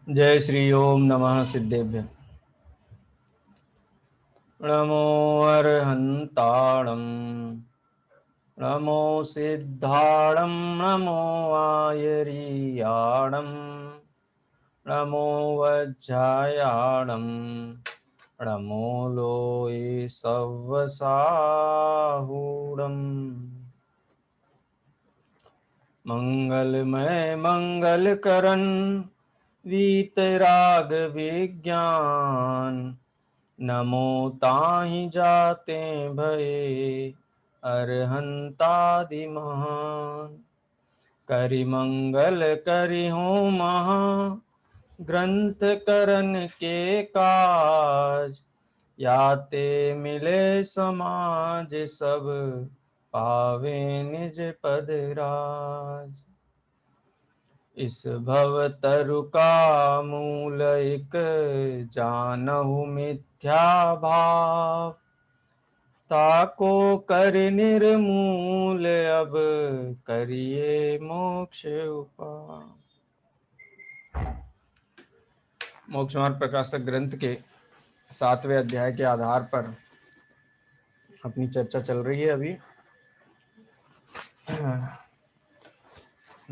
जय श्री ओम नमः सिद्धेभ्य। नमो अर्हन्ताणं नमो सिद्धाणं नमो आयरीयाणं नमो वज्रायाणं नमो लोये सव्वसाहूणम्। मंगलमय मंगलकरण वीतराग विज्ञान नमो ताहि जाते भये अरहंतादि महान। करि मंगल करि हो महा ग्रंथ करन के काज याते मिले समाज सब पावे निज पद राज। इस भव तरु का मूल एक जानहु मिथ्या भाव ताको कर निर्मूल अब करिए मोक्ष उपाय। मोक्ष मार्ग प्रकाशक ग्रंथ के 7वें अध्याय के आधार पर अपनी चर्चा चल रही है। अभी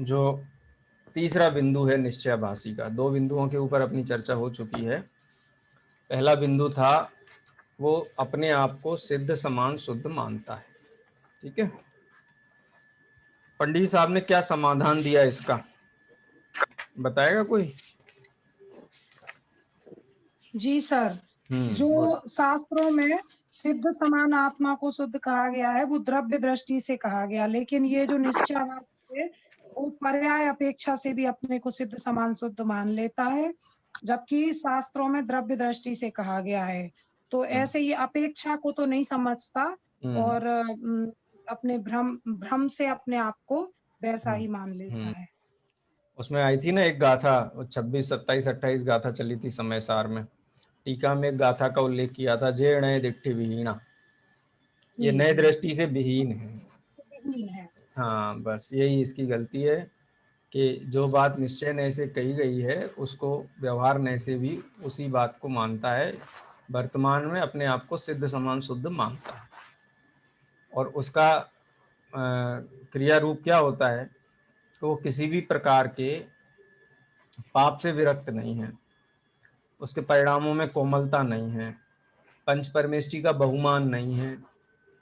जो तीसरा बिंदु है निश्चयाभासी का, दो बिंदुओं के ऊपर अपनी चर्चा हो चुकी है। पहला बिंदु था वो अपने आप को सिद्ध समान शुद्ध मानता है। ठीक है, पंडित साहब ने क्या समाधान दिया इसका, बताएगा कोई? जी सर, जो शास्त्रों में सिद्ध समान आत्मा को शुद्ध कहा गया है वो द्रव्य दृष्टि से कहा गया, लेकिन ये जो निश्चयाभास है वो पर्याय अपेक्षा से भी अपने को सिद्ध समान शुद्ध मान लेता है, जबकि शास्त्रों में द्रव्य दृष्टि से कहा गया है। तो ऐसे ये अपेक्षा को तो नहीं समझता और अपने भ्रम से अपने आप को वैसा ही मान लेता है। उसमें आई थी ना एक गाथा, 26, 27, 28 गाथा चली थी समय सार में। टीका में एक गाथा का उल्लेख किया था, जे नए दिट्ठी विहीना, ये नए दृष्टि से विहीन है। हाँ, बस यही इसकी गलती है कि जो बात निश्चय नय से कही गई है उसको व्यवहार नय से भी उसी बात को मानता है, वर्तमान में अपने आप को सिद्ध समान शुद्ध मानता है। और उसका क्रिया रूप क्या होता है, तो वो किसी भी प्रकार के पाप से विरक्त नहीं है, उसके परिणामों में कोमलता नहीं है, पंच परमेष्टि का बहुमान नहीं है।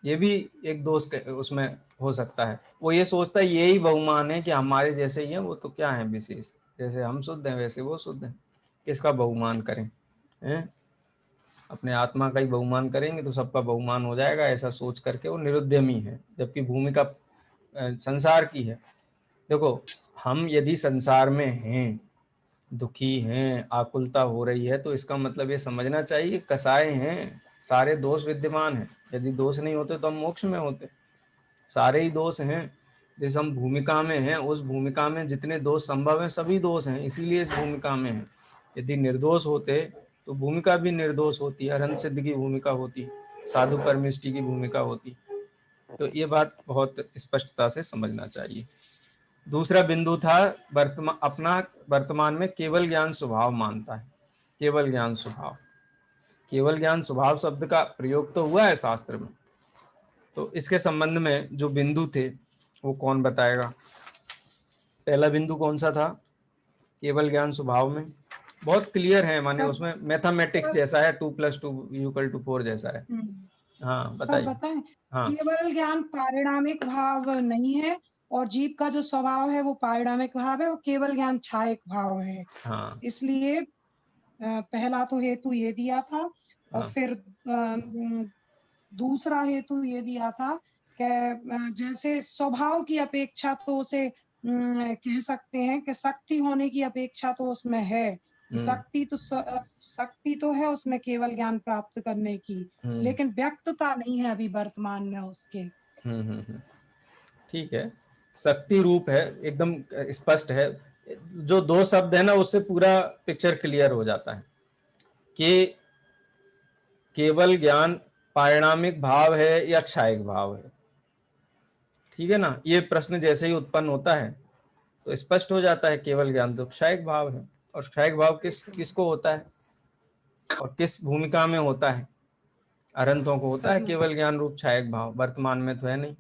ये भी एक दोष उसमें हो सकता है। वो ये सोचता है यही बहुमान है कि हमारे जैसे ही हैं, वो तो क्या है विशेष, जैसे हम शुद्ध हैं वैसे वो शुद्ध हैं, किसका बहुमान करें हैं? अपने आत्मा का ही बहुमान करेंगे तो सबका बहुमान हो जाएगा, ऐसा सोच करके वो निरुद्यमी है। जबकि भूमिका संसार की है। देखो, हम यदि संसार में हैं, दुखी हैं, आकुलता हो रही है, तो इसका मतलब ये समझना चाहिए कसाय हैं, सारे दोष विद्यमान हैं। यदि दोष नहीं होते तो हम मोक्ष में होते। सारे ही दोष हैं। जैसे हम भूमिका में हैं, उस भूमिका में जितने दोष संभव हैं सभी दोष हैं, इसीलिए इस भूमिका में हैं। यदि निर्दोष होते तो भूमिका भी निर्दोष होती, अरहंत सिद्ध की भूमिका होती, साधु परमिष्टि की भूमिका होती। तो ये बात बहुत स्पष्टता से समझना चाहिए। दूसरा बिंदु था अपना वर्तमान में केवल ज्ञान स्वभाव मानता है। केवल ज्ञान स्वभाव, केवल ज्ञान स्वभाव शब्द का प्रयोग तो हुआ है शास्त्र में, तो इसके संबंध में जो बिंदु थे वो कौन बताएगा? पहला बिंदु कौन सा था केवल ज्ञान स्वभाव में? बहुत क्लियर है, माने उसमें मैथमेटिक्स जैसा है, 2+2=4 जैसा है। हाँ बताइए। बताएं, हाँ, केवल ज्ञान पारिणामिक भाव नहीं है और जीव का जो स्वभाव है वो पारिणामिक भाव है और केवल ज्ञान छायक भाव है। हाँ, इसलिए पहला तो हेतु ये दिया था और फिर दूसरा हेतु ये दिया था कि जैसे स्वभाव की अपेक्षा तो उसे कह सकते हैं कि शक्ति होने की अपेक्षा तो उसमें है, शक्ति तो है उसमें केवल ज्ञान प्राप्त करने की, लेकिन व्यक्तता नहीं है अभी वर्तमान में उसके। ठीक है, शक्ति रूप है, एकदम स्पष्ट है। जो दो शब्द है ना, उससे पूरा पिक्चर क्लियर हो जाता है कि केवल ज्ञान पारिणामिक भाव है या क्षायिक भाव है। ठीक है ना, ये प्रश्न जैसे ही उत्पन्न होता है तो स्पष्ट हो जाता है केवल ज्ञान तो क्षायिक भाव है। और सहायक भाव किसको होता है और किस भूमिका में होता है? अरहंतों को होता है केवल ज्ञान रूप सहायक भाव, वर्तमान में तो है नहीं।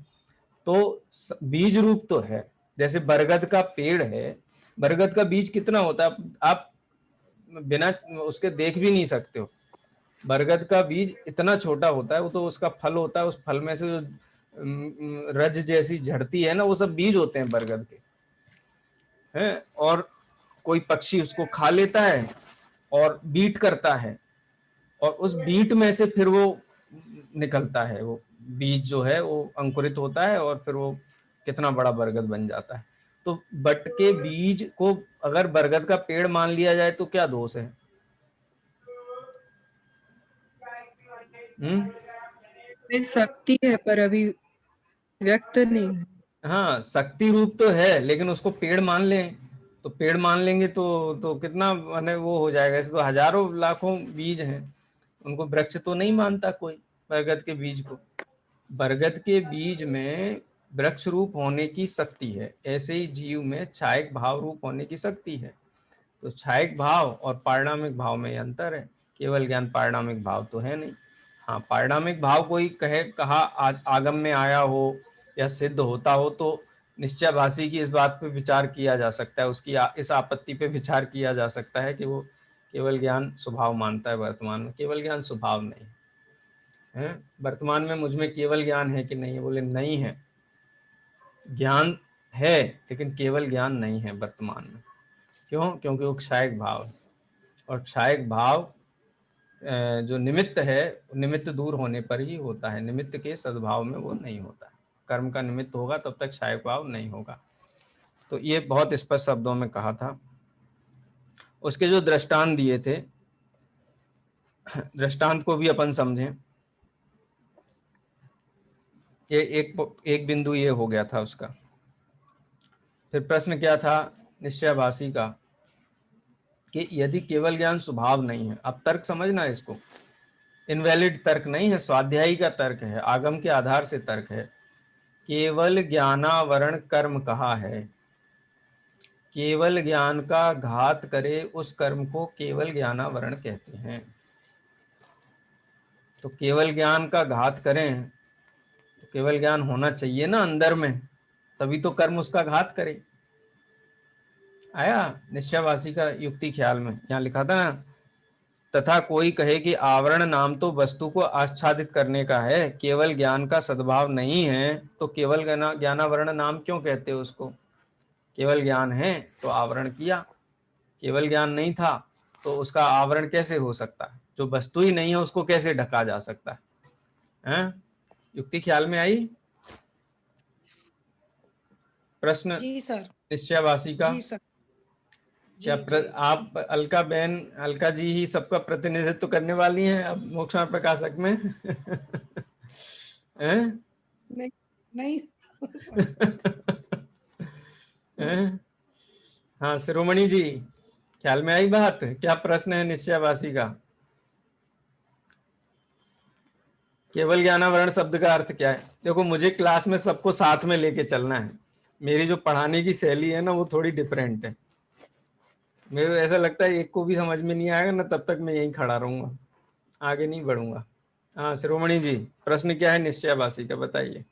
तो बीज रूप तो है, जैसे बरगद का पेड़ है, बरगद का बीज कितना होता है आप बिना उसके देख भी नहीं सकते हो। बरगद का बीज इतना छोटा होता है, वो तो उसका फल होता है, उस फल में से जो रज जैसी झड़ती है ना, वो सब बीज होते हैं बरगद के हैं। और कोई पक्षी उसको खा लेता है और बीट करता है, और उस बीट में से फिर वो निकलता है, वो बीज जो है वो अंकुरित होता है और फिर वो कितना बड़ा बरगद बन जाता है। तो बट के बीज को अगर बरगद का पेड़ मान लिया जाए तो क्या दोष है? शक्ति है पर अभी व्यक्त नहीं है। हाँ, शक्ति रूप तो है, लेकिन उसको पेड़ मान लें तो पेड़ मान लेंगे तो कितना माने वो हो जाएगा। ऐसे तो हजारों लाखों बीज हैं, उनको वृक्ष तो नहीं मानता कोई बरगद के बीज को। बरगद के बीज में वृक्ष रूप होने की शक्ति है, ऐसे ही जीव में छायक भाव रूप होने की शक्ति है। तो छायक भाव और पारिणामिक भाव में अंतर है, केवल ज्ञान पारिणामिक भाव तो है नहीं। हाँ, पारिणामिक भाव कोई कहा आगम में आया हो या सिद्ध होता हो तो निश्चयाभासी की इस बात पे विचार किया जा सकता है, उसकी इस आपत्ति पे विचार किया जा सकता है कि वो केवल ज्ञान स्वभाव मानता है वर्तमान में। केवल ज्ञान स्वभाव नहीं है। वर्तमान में मुझ में केवल ज्ञान है कि नहीं? बोले नहीं है, ज्ञान है लेकिन केवल ज्ञान नहीं है वर्तमान में। क्यों? क्योंकि वो क्षायक भाव है, और क्षायक भाव जो निमित्त है, निमित्त दूर होने पर ही होता है, निमित्त के सद्भाव में वो नहीं होता है। कर्म का निमित्त होगा तब तक क्षायक भाव नहीं होगा। तो ये बहुत स्पष्ट शब्दों में कहा था। उसके जो दृष्टांत दिए थे, दृष्टांत को भी अपन समझें। ये एक बिंदु ये हो गया था उसका। फिर प्रश्न क्या था निश्चयाभासी का कि यदि केवल ज्ञान स्वभाव नहीं है, अब तर्क समझना इसको, इनवैलिड तर्क नहीं है, स्वाध्यायी का तर्क है, आगम के आधार से तर्क है। केवल ज्ञानावरण कर्म कहा है, केवल ज्ञान का घात करे उस कर्म को केवल ज्ञानावरण कहते हैं। तो केवल ज्ञान का घात करें तो केवल ज्ञान होना चाहिए ना अंदर में, तभी तो कर्म उसका घात करे। आया निश्चयवासी का युक्ति ख्याल में? यहाँ लिखा था ना, तथा कोई कहे कि आवरण नाम तो वस्तु को आच्छादित करने का है, केवल ज्ञान का सद्भाव नहीं है, तो केवल ज्ञानावरण नाम क्यों कहते हो उसको? केवल ज्ञान है तो आवरण किया, केवल ज्ञान नहीं था तो उसका आवरण कैसे हो सकता है? जो वस्तु ही नहीं है उसको कैसे ढका जा सकता है? युक्ति ख्याल में आई? प्रश्न जी सर। निश्चयवासी का। जी सर। क्या आप अलका बहन, अलका जी ही सबका प्रतिनिधित्व करने वाली हैं अब मोक्षण प्रकाशक में? नहीं नहीं हाँ शिरोमणि जी, ख्याल में आई बात? क्या प्रश्न है निश्चयवासी का? केवल ज्ञानावरण शब्द का अर्थ क्या है? देखो, मुझे क्लास में सबको साथ में लेके चलना है, मेरी जो पढ़ाने की शैली है ना वो थोड़ी डिफरेंट है। मेरे ऐसा लगता है एक को भी समझ में नहीं आएगा ना तब तक मैं यहीं खड़ा रहूंगा, आगे नहीं बढ़ूंगा। हाँ शिरोमणि जी, प्रश्न क्या है निश्चयवासी का, बताइए।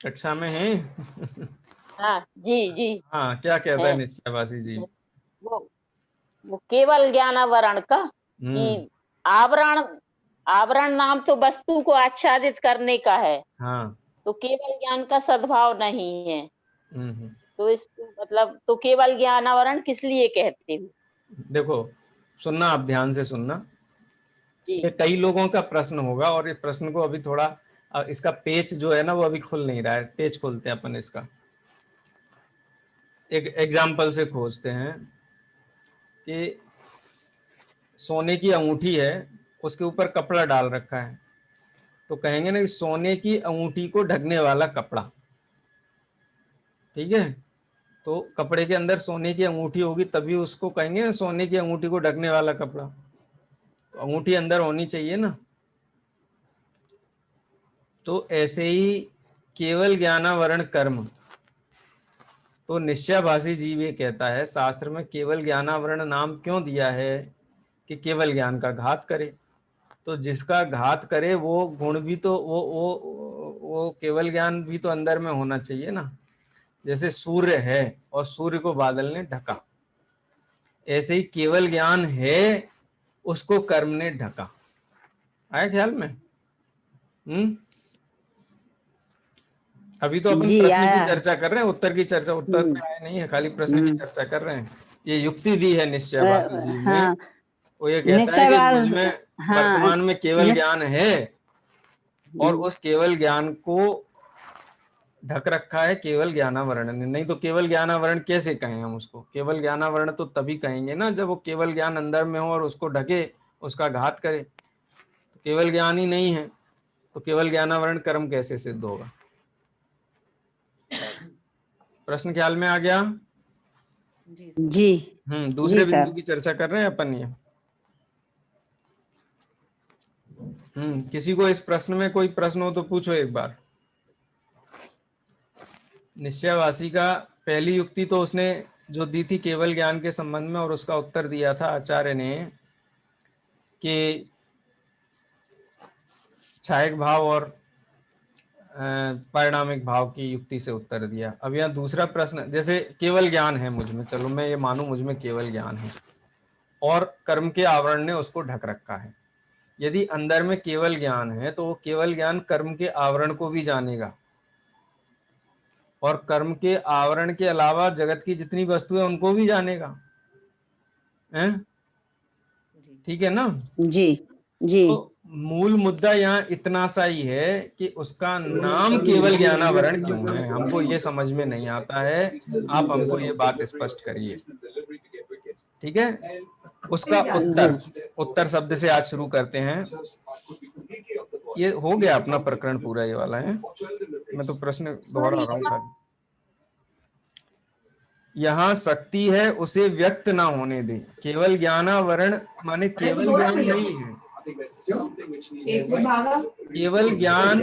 कक्षा में हैं? हाँ जी जी। हाँ, क्या कहता है निश्चयवासी जी? वो केवल ज्ञानावरण का कि आवरण, आवरण नाम तो वस्तु को आच्छादित करने का है। हाँ। तो केवल ज्ञान का सद्भाव नहीं है। तो इसको मतलब तो केवल ज्ञानावरण किस लिए कहते हो? देखो सुनना, आप ध्यान से सुनना। ये कई लोगों का प्रश्न होगा और इस प्रश्न को अभी थोड़ा इसका पेच जो है ना वो अभी खुल नहीं रहा है। पेच खोलते हैं अपन इसका, एक एग्जाम्पल से खोजते हैं कि सोने की अंगूठी है, उसके ऊपर कपड़ा डाल रखा है, तो कहेंगे ना कि सोने की अंगूठी को ढकने वाला कपड़ा। ठीक है, तो कपड़े के अंदर सोने की अंगूठी होगी तभी उसको कहेंगे सोने की अंगूठी को ढकने वाला कपड़ा। तो अंगूठी अंदर होनी चाहिए ना। तो ऐसे ही केवल ज्ञानावरण कर्म, तो निश्चयाभासी जीव ये कहता है शास्त्र में केवल ज्ञानावरण नाम क्यों दिया है कि केवल ज्ञान का घात करे। तो जिसका घात करे वो गुण भी तो वो केवल ज्ञान भी तो अंदर में होना चाहिए ना। जैसे सूर्य है और सूर्य को बादल ने ढका, ऐसे ही केवल ज्ञान है, उसको कर्म ने ढका। आया ख्याल में? अभी तो अपन जी प्रश्न आया की चर्चा कर रहे हैं, उत्तर की चर्चा, उत्तर पे आए नहीं है, खाली प्रश्न की चर्चा कर रहे हैं। ये युक्ति दी है निश्चयवासी जी ने। हाँ वो ये कहता है कि निश्चयवाद मुझमें हाँ वर्तमान में केवल निश्च- ज्ञान है और उस केवल ज्ञान को ढक रखा है केवल ज्ञानावरण ने। नहीं तो केवल ज्ञानावरण कैसे कहें हम उसको? केवल ज्ञानावरण तो तभी कहेंगे ना जब वो केवल ज्ञान अंदर में हो और उसको ढके, उसका घात करे। तो केवल ज्ञान ही नहीं है तो केवल ज्ञानावरण कर्म कैसे सिद्ध होगा? प्रश्न ख्याल में आ गया? जी दूसरे जी बिंदु सर। की चर्चा कर रहे हैं अपन ये। किसी को इस प्रश्न में कोई प्रश्न हो तो पूछो एक बार। निश्चयवासी का पहली युक्ति तो उसने जो दी थी केवल ज्ञान के संबंध में, और उसका उत्तर दिया था आचार्य ने कि छायक भाव और परिणामिक भाव की युक्ति से उत्तर दिया। अब यहाँ दूसरा प्रश्न, जैसे केवल ज्ञान है मुझ में, चलो मैं ये मानूं मुझ में केवल ज्ञान है और कर्म के आवरण ने उसको ढक रखा है। यदि अंदर में केवल ज्ञान है तो वो केवल ज्ञान कर्म के आवरण को भी जानेगा और कर्म के आवरण के अलावा जगत की जितनी वस्तुएं उनको भी जानेगा। हैं? ठीक है ना? जी जी तो मूल मुद्दा यहाँ इतना सा ही है कि उसका नाम केवल ज्ञानावरण क्यों है, हमको ये समझ में नहीं आता है। आप हमको ये बात स्पष्ट करिए। ठीक है? उसका उत्तर, उत्तर शब्द से आज शुरू करते हैं। ये हो गया अपना प्रकरण पूरा, ये वाला है। मैं तो प्रश्न दोहरा रहा हूँ खाली। यहाँ शक्ति है उसे व्यक्त ना होने दे। केवल ज्ञानावरण माने केवल ज्ञान नहीं है, केवल ज्ञान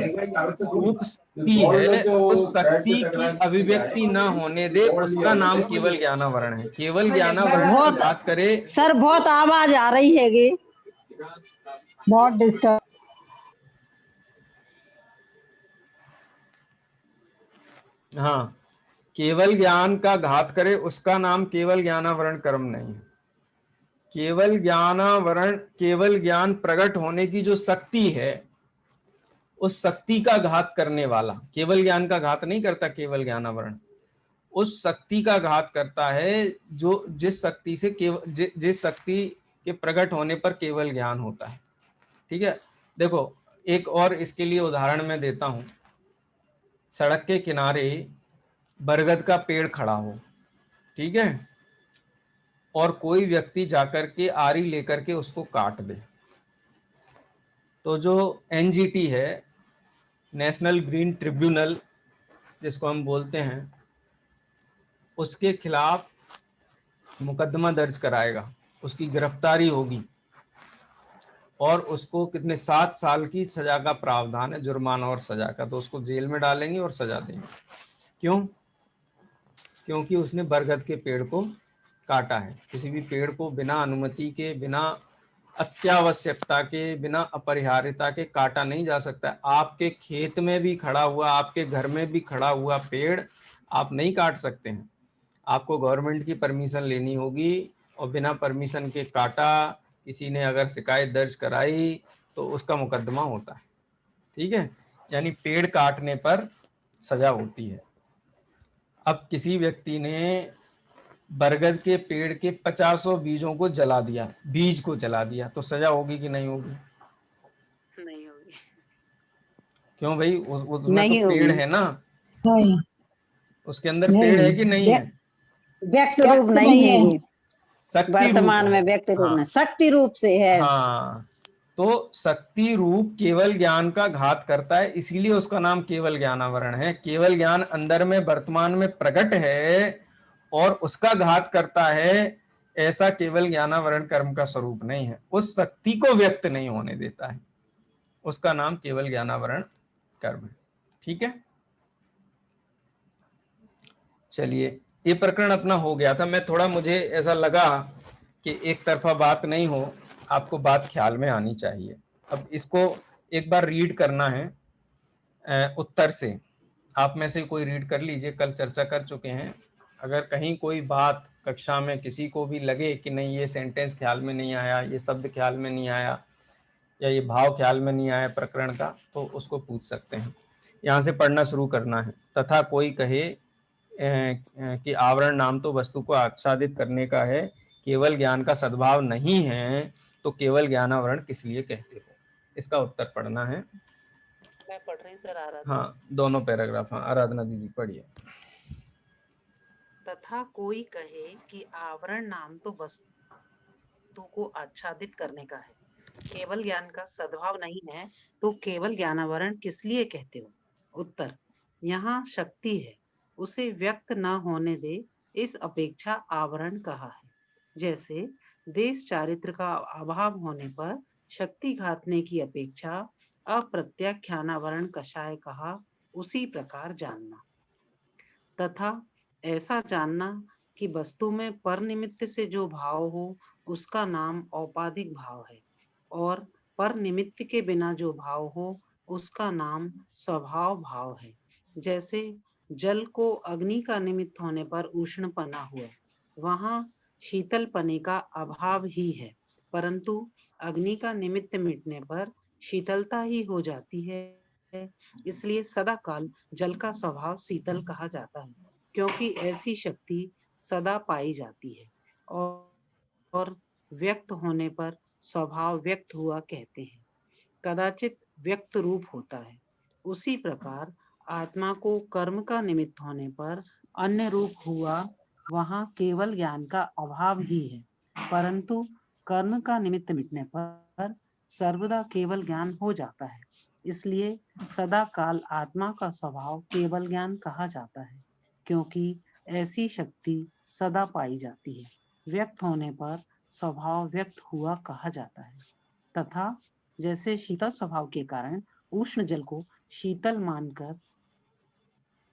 रूप शक्ति है। उस शक्ति की अभिव्यक्ति ना होने दे, उसका नाम केवल ज्ञानावरण है। केवल ज्ञानावरण की बहुत बात करे। सर बहुत आवाज आ रही हैगी, बहुत डिस्टर्ब। हाँ, केवल ज्ञान का घात करे उसका नाम केवल ज्ञानावरण कर्म नहीं है। केवल ज्ञानावरण, केवल ज्ञान प्रकट होने की जो शक्ति है, उस शक्ति का घात करने वाला, केवल ज्ञान का घात नहीं करता केवल ज्ञानावरण, उस शक्ति का घात करता है जो जिस शक्ति से जिस शक्ति के प्रकट होने पर केवल ज्ञान होता है। ठीक है? देखो एक और इसके लिए उदाहरण मैं देता हूं। सड़क के किनारे बरगद का पेड़ खड़ा हो, ठीक है, और कोई व्यक्ति जाकर के आरी लेकर के उसको काट दे, तो जो एनजीटी है, नेशनल ग्रीन ट्रिब्यूनल जिसको हम बोलते हैं, उसके खिलाफ मुकदमा दर्ज कराएगा, उसकी गिरफ्तारी होगी और उसको कितने 7 साल की सजा का प्रावधान है, जुर्माना और सजा का। तो उसको जेल में डालेंगे और सजा देंगे। क्यों? क्योंकि उसने बरगद के पेड़ को काटा है। किसी भी पेड़ को बिना अनुमति के, बिना अत्यावश्यकता के, बिना अपरिहार्यता के काटा नहीं जा सकता। आपके खेत में भी खड़ा हुआ, आपके घर में भी खड़ा हुआ पेड़ आप नहीं काट सकते हैं। आपको गवर्नमेंट की परमिशन लेनी होगी और बिना परमिशन के काटा, किसी ने अगर शिकायत दर्ज कराई तो उसका मुकदमा होता है। ठीक है? यानी पेड़ काटने पर सजा होती है। अब किसी व्यक्ति ने बरगद के पेड़ के 50 बीजों को जला दिया, बीज को जला दिया, तो सजा होगी कि नहीं होगी? नहीं होगी। क्यों भाई? उसमें नहीं तो पेड़ होगी। है ना, नहीं, उसके अंदर पेड़ है कि नहीं है? व्यक्त रूप नहीं है ये, शक्ति रूप वर्तमान है। में व्यक्त रूप हाँ, में शक्ति रूप से है। हाँ, तो शक्ति रूप केवल ज्ञान का घात करता है, इसीलिए उसका नाम केवल ज्ञानावरण है। केवल ज्ञान अंदर में वर्तमान में प्रकट है और उसका घात करता है, ऐसा केवल ज्ञानावरण कर्म का स्वरूप नहीं है। उस शक्ति को व्यक्त नहीं होने देता है, उसका नाम केवल ज्ञानावरण कर्म है। ठीक है? चलिए, ये प्रकरण अपना हो गया था। मैं थोड़ा, मुझे ऐसा लगा कि एक तरफा बात नहीं हो, आपको बात ख्याल में आनी चाहिए। अब इसको एक बार रीड करना है उत्तर से। आप में से कोई रीड कर लीजिए, कल चर्चा कर चुके हैं। अगर कहीं कोई बात कक्षा में किसी को भी लगे कि नहीं ये सेंटेंस ख्याल में नहीं आया, ये शब्द ख्याल में नहीं आया, या ये भाव ख्याल में नहीं आया प्रकरण का, तो उसको पूछ सकते हैं। यहाँ से पढ़ना शुरू करना है। तथा कोई कहे कि आवरण नाम तो वस्तु को आच्छादित करने का है, केवल ज्ञान का सद्भाव नहीं है, तो केवल ज्ञानावरण किस लिए कहते हो? इसका उत्तर पढ़ना है। मैं पढ़ रही सर आराधना। हाँ, दोनों पैराग्राफ। हाँ, आराधना दीदी पढ़िए। तथा कोई कहे कि आवरण नाम तो वस्तु को आच्छादित करने का है, केवल ज्ञान का सद्भाव नहीं है, तो केवल ज्ञानावरण किस लिए कहते हो? उत्तर, यहाँ शक्ति है, उसे व्यक्त न होने दे, इस अपेक्षा आवरण कहा है। जैसे देश चारित्र का अभाव होने पर शक्ति घातने की अपेक्षा अप्रत्याख्यानावरण कषाय कहा, उसी प्रकार जानना। तथा ऐसा जानना कि वस्तु में पर निमित्त से जो भाव हो उसका नाम औपाधिक भाव है, और पर निमित्त के बिना जो भाव हो उसका नाम स्वभाव भाव है। जैसे जल को अग्नि का निमित्त होने पर उष्णपना हुआ, वहां शीतलपने का अभाव ही है, परंतु अग्नि का निमित्त मिटने पर शीतलता ही हो जाती है। इसलिए सदा काल जल का स्वभाव शीतल कहा जाता है, क्योंकि ऐसी शक्ति सदा पाई जाती है, और व्यक्त होने पर स्वभाव व्यक्त हुआ कहते हैं। कदाचित व्यक्त रूप होता है। उसी प्रकार आत्मा को कर्म का निमित्त होने पर अन्य रूप हुआ, वहां केवल ज्ञान का अभाव ही है, परंतु कर्म का निमित्त मिटने पर सर्वदा केवल ज्ञान हो जाता है। इसलिए सदा काल आत्मा का स्वभाव केवल ज्ञान कहा जाता है, क्योंकि ऐसी शक्ति सदा पाई जाती है। व्यक्त होने पर स्वभाव व्यक्त हुआ कहा जाता है। तथा जैसे शीतल स्वभाव के कारण उष्ण जल को शीतल मानकर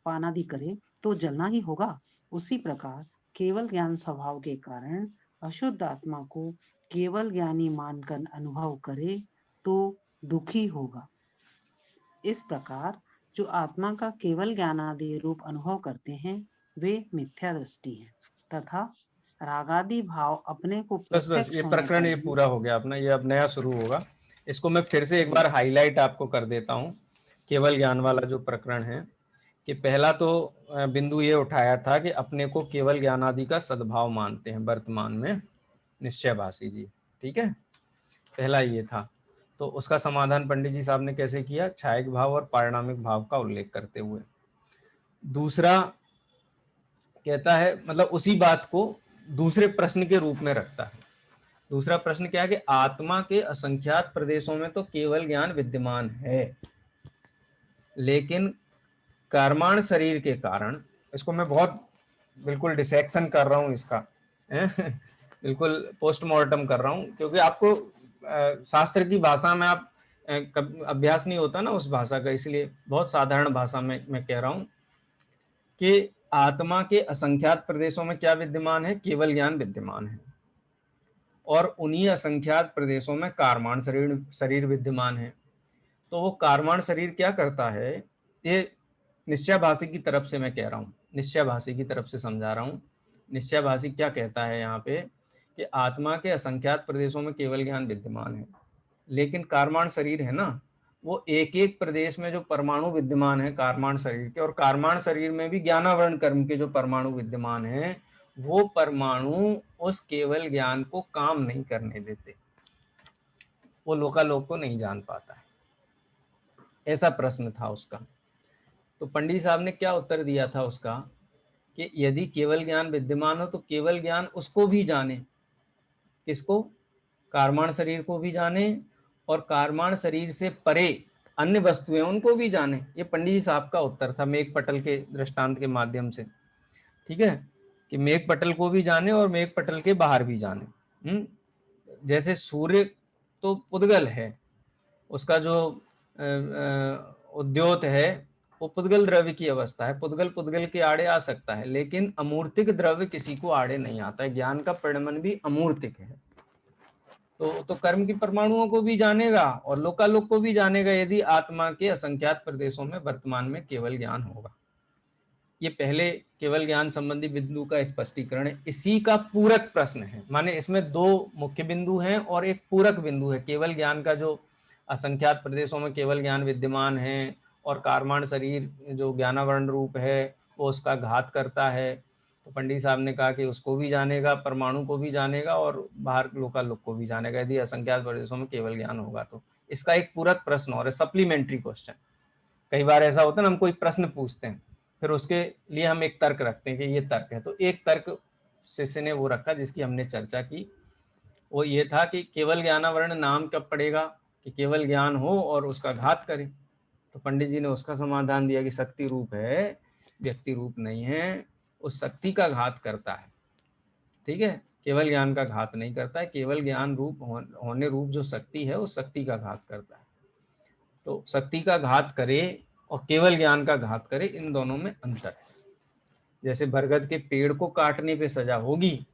पानादि करे तो जलना ही होगा, उसी प्रकार केवल ज्ञान स्वभाव के कारण अशुद्ध आत्मा को केवल ज्ञानी मानकर अनुभव करे तो दुखी होगा। इस प्रकार जो आत्मा का केवल ज्ञानादि रूप अनुभव करते हैं वे मिथ्या दृष्टि है, तथा रागादि भाव अपने को बस ये प्रकरण ये पूरा हो गया अपना। ये अब नया शुरू होगा। इसको मैं फिर से एक बार हाईलाइट आपको कर देता हूँ। केवल ज्ञान वाला जो प्रकरण है, कि पहला तो बिंदु ये उठाया था कि अपने को केवल ज्ञान आदि का सद्भाव मानते हैं वर्तमान में निश्चयभाषी जी, ठीक है, पहला ये था। तो उसका समाधान पंडित जी साहब ने कैसे किया? छायक भाव और पारिणामिक भाव का उल्लेख करते हुए। दूसरा कहता है, मतलब उसी बात को दूसरे प्रश्न के रूप में रखता है। दूसरा प्रश्न क्या है कि आत्मा के असंख्यात प्रदेशों में तो केवल ज्ञान विद्यमान है, लेकिन कर्माण शरीर के कारण, इसको मैं बहुत बिल्कुल डिसेक्शन कर रहा हूँ इसका बिल्कुल पोस्टमार्टम कर रहा हूँ, क्योंकि आपको शास्त्र की भाषा में आप अभ्यास नहीं होता ना उस भाषा का, इसलिए बहुत साधारण भाषा में मैं कह रहा हूँ कि आत्मा के असंख्यात प्रदेशों में क्या विद्यमान है? केवल ज्ञान विद्यमान है, और उन्हीं असंख्यात प्रदेशों में कारमान शरीर विद्यमान है। तो वो कारमान शरीर क्या करता है? ये निश्चयभाषी की तरफ से मैं कह रहा हूँ, निश्चयभाषी की तरफ से समझा रहा हूँ। निश्चयभाषी क्या कहता है यहाँ पे कि आत्मा के असंख्यात प्रदेशों में केवल ज्ञान विद्यमान है, लेकिन कारमान शरीर है ना, वो एक एक प्रदेश में जो परमाणु विद्यमान है कारमान शरीर के, और कारमान शरीर में भी ज्ञानावरण कर्म के जो परमाणु विद्यमान है, वो परमाणु उस केवल ज्ञान को काम नहीं करने देते, वो लोकालोक को नहीं जान पाता है। ऐसा प्रश्न था उसका। तो पंडित साहब ने क्या उत्तर दिया था उसका कि यदि केवल ज्ञान विद्यमान हो तो केवल ज्ञान उसको भी जाने, किसको? कारमान शरीर को भी जाने, और कारमान शरीर से परे अन्य वस्तुएं उनको भी जाने। ये पंडित जी साहब का उत्तर था मेघ पटल के दृष्टांत के माध्यम से, ठीक है, कि मेघ पटल को भी जाने और मेघ पटल के बाहर भी जाने। जैसे सूर्य तो पुद्गल है, उसका जो उद्योत है वो पुद्गल द्रव्य की अवस्था है, पुद्गल पुद्गल के आड़े आ सकता है, लेकिन अमूर्तिक द्रव्य किसी को आड़े नहीं आता है। ज्ञान का परिणमन भी अमूर्तिक है। तो कर्म की परमाणुओं को भी जानेगा और लोकालोक को भी जानेगा यदि आत्मा के असंख्यात प्रदेशों में वर्तमान में केवल ज्ञान होगा। ये पहले केवल ज्ञान संबंधी बिंदु का स्पष्टीकरण है। इसी का पूरक प्रश्न है, माने इसमें दो मुख्य बिंदु हैं और एक पूरक बिंदु है। केवल ज्ञान का जो असंख्यात प्रदेशों में केवल ज्ञान विद्यमान है और कारमाण शरीर जो ज्ञानावरण रूप है वो उसका घात करता है, तो पंडित साहब ने कहा कि उसको भी जानेगा, परमाणु को भी जानेगा और बाहर लोकालोक को भी जानेगा यदि असंख्यात प्रदेशों में केवल ज्ञान होगा तो। इसका एक पूरक प्रश्न और है, सप्लीमेंट्री क्वेश्चन। कई बार ऐसा होता है ना, हम कोई प्रश्न पूछते हैं फिर उसके लिए हम एक तर्क रखते हैं कि ये तर्क है, तो एक तर्क शिष्य ने वो रखा जिसकी हमने चर्चा की, वो ये था कि केवल ज्ञानावरण नाम कब पड़ेगा कि केवल ज्ञान हो और उसका घात करे। तो पंडित जी ने उसका समाधान दिया कि शक्ति रूप है, व्यक्ति रूप नहीं है, उस शक्ति का घात करता है। ठीक है, केवल ज्ञान का घात नहीं करता है, केवल ज्ञान रूप होने रूप जो शक्ति है उस शक्ति का घात करता है। तो शक्ति का घात करे और केवल ज्ञान का घात करे, इन दोनों में अंतर है। जैसे बरगद के पेड़ को काटने पे सजा होगी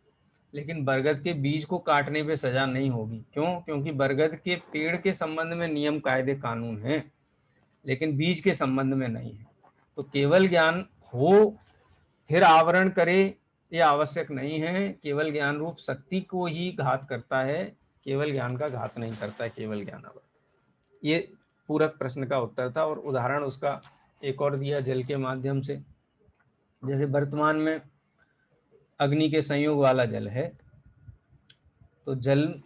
लेकिन बरगद के बीज को काटने पे सजा नहीं होगी। क्यों? क्योंकि बरगद के पेड़ के संबंध में नियम कायदे कानून हैं लेकिन बीज के संबंध में नहीं है। तो केवल ज्ञान हो फिर आवरण करे ये आवश्यक नहीं है। केवल ज्ञान रूप शक्ति को ही घात करता है, केवल ज्ञान का घात नहीं करता है केवल ज्ञानावरण। ये पूरक प्रश्न का उत्तर था और उदाहरण उसका एक और दिया जल के माध्यम से। जैसे वर्तमान में अग्नि के संयोग वाला जल है, तो जल